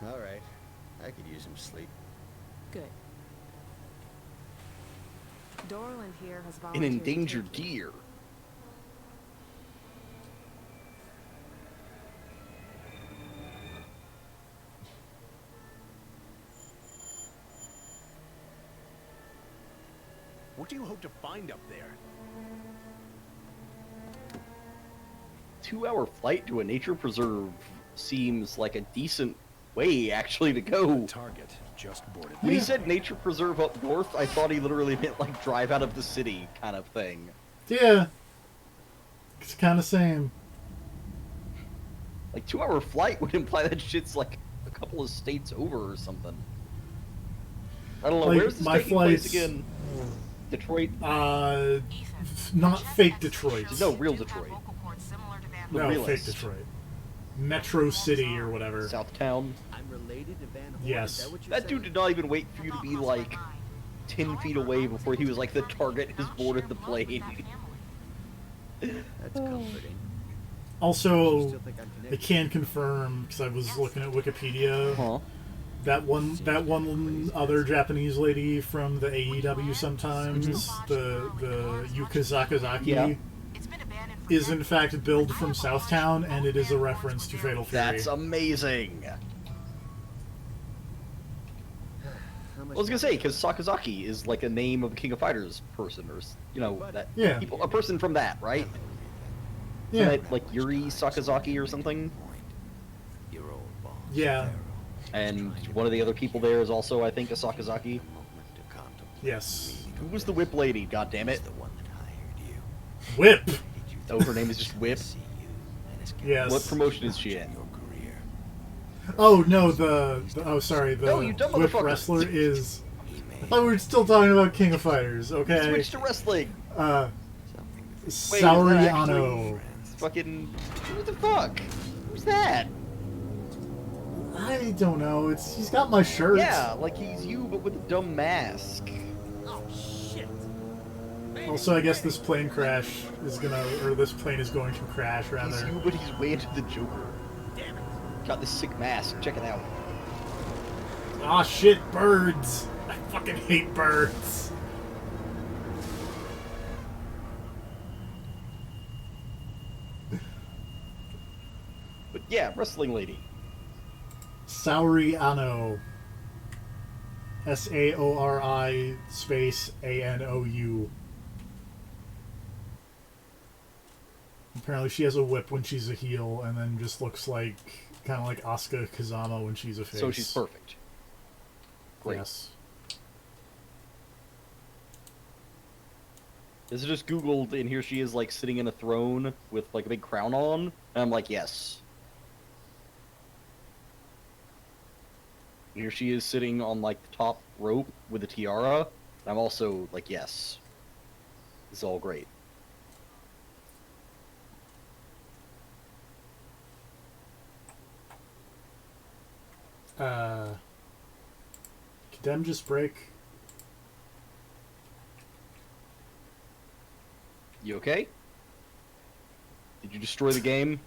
All right. I could use some sleep. Good. Dorland here has An volunteered. endangered deer. What do you hope to find up there? 2-hour flight to a nature preserve seems like a decent way, actually, to go. Target just boarded. When he said nature preserve up north, I thought he literally meant, like, drive out of the city kind of thing. Yeah. It's kind of same. Like, 2-hour flight would imply that shit's, like, a couple of states over or something. I don't know, Like, where's this my taking place flights... again? Detroit? Not fake Detroit. No, real Detroit. No, realist. fake Detroit. Metro City or whatever. Southtown. I'm related to Van Horn. Yes. That dude did not even wait for you to be like 10 feet away before he was like, the target has boarded the plane. That's comforting. Also, I can confirm, because I was looking at Wikipedia, that one other Japanese lady from the AEW sometimes, the Yuka Sakazaki, is in fact billed from Southtown, and it is a reference to Fatal Fury. That's amazing! I was gonna say, because Sakazaki is like a name of a King of Fighters person, or, you know, that people, a person from that, right? Yeah. Isn't that, like, Yuri Sakazaki or something? Yeah. And one of the other people there is also, I think, a Sakazaki. Yes. Who was the Whip lady, goddammit? Whip! Oh, her name is just Whip? Yes. What promotion is she in? Oh, no, oh, sorry, the No, you dumb Whip motherfucker. wrestler is... I thought we were still talking about King of Fighters, okay? Switch to wrestling! Saori Ano. Fucking... What the fuck? Who's that? I don't know, he's got my shirt. Yeah, like he's you, but with a dumb mask. Oh, shit. Also, I guess this plane crash is gonna... Or this plane is going to crash, rather. He's you, but he's way into the Joker. Damn it. Got this sick mask, check it out. Ah, shit, birds! I fucking hate birds. But yeah, wrestling lady. Saori Ano. S-A-O-R-I space A-N-O-U. Apparently she has a whip when she's a heel, and then just looks like... kind of like Asuka Kazama when she's a face. So she's perfect. Great. Yes. This is just Googled, and here she is, like, sitting in a throne with, like, a big crown on. And I'm like, yes. Here she is sitting on, like, the top rope with a tiara. And I'm also like, yes. This is all great. Could them just break? You okay? Did you destroy the game?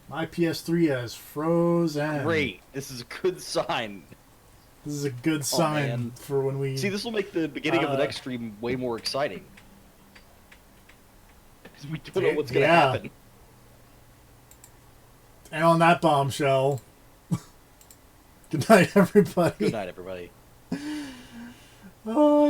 My PS3 has frozen. Great. This is a good sign. This is a good sign for when we... See, this will make the beginning of the next stream way more exciting. Because we don't know what's going to happen. And on that bombshell... Good night, everybody. Good night, everybody. Oh,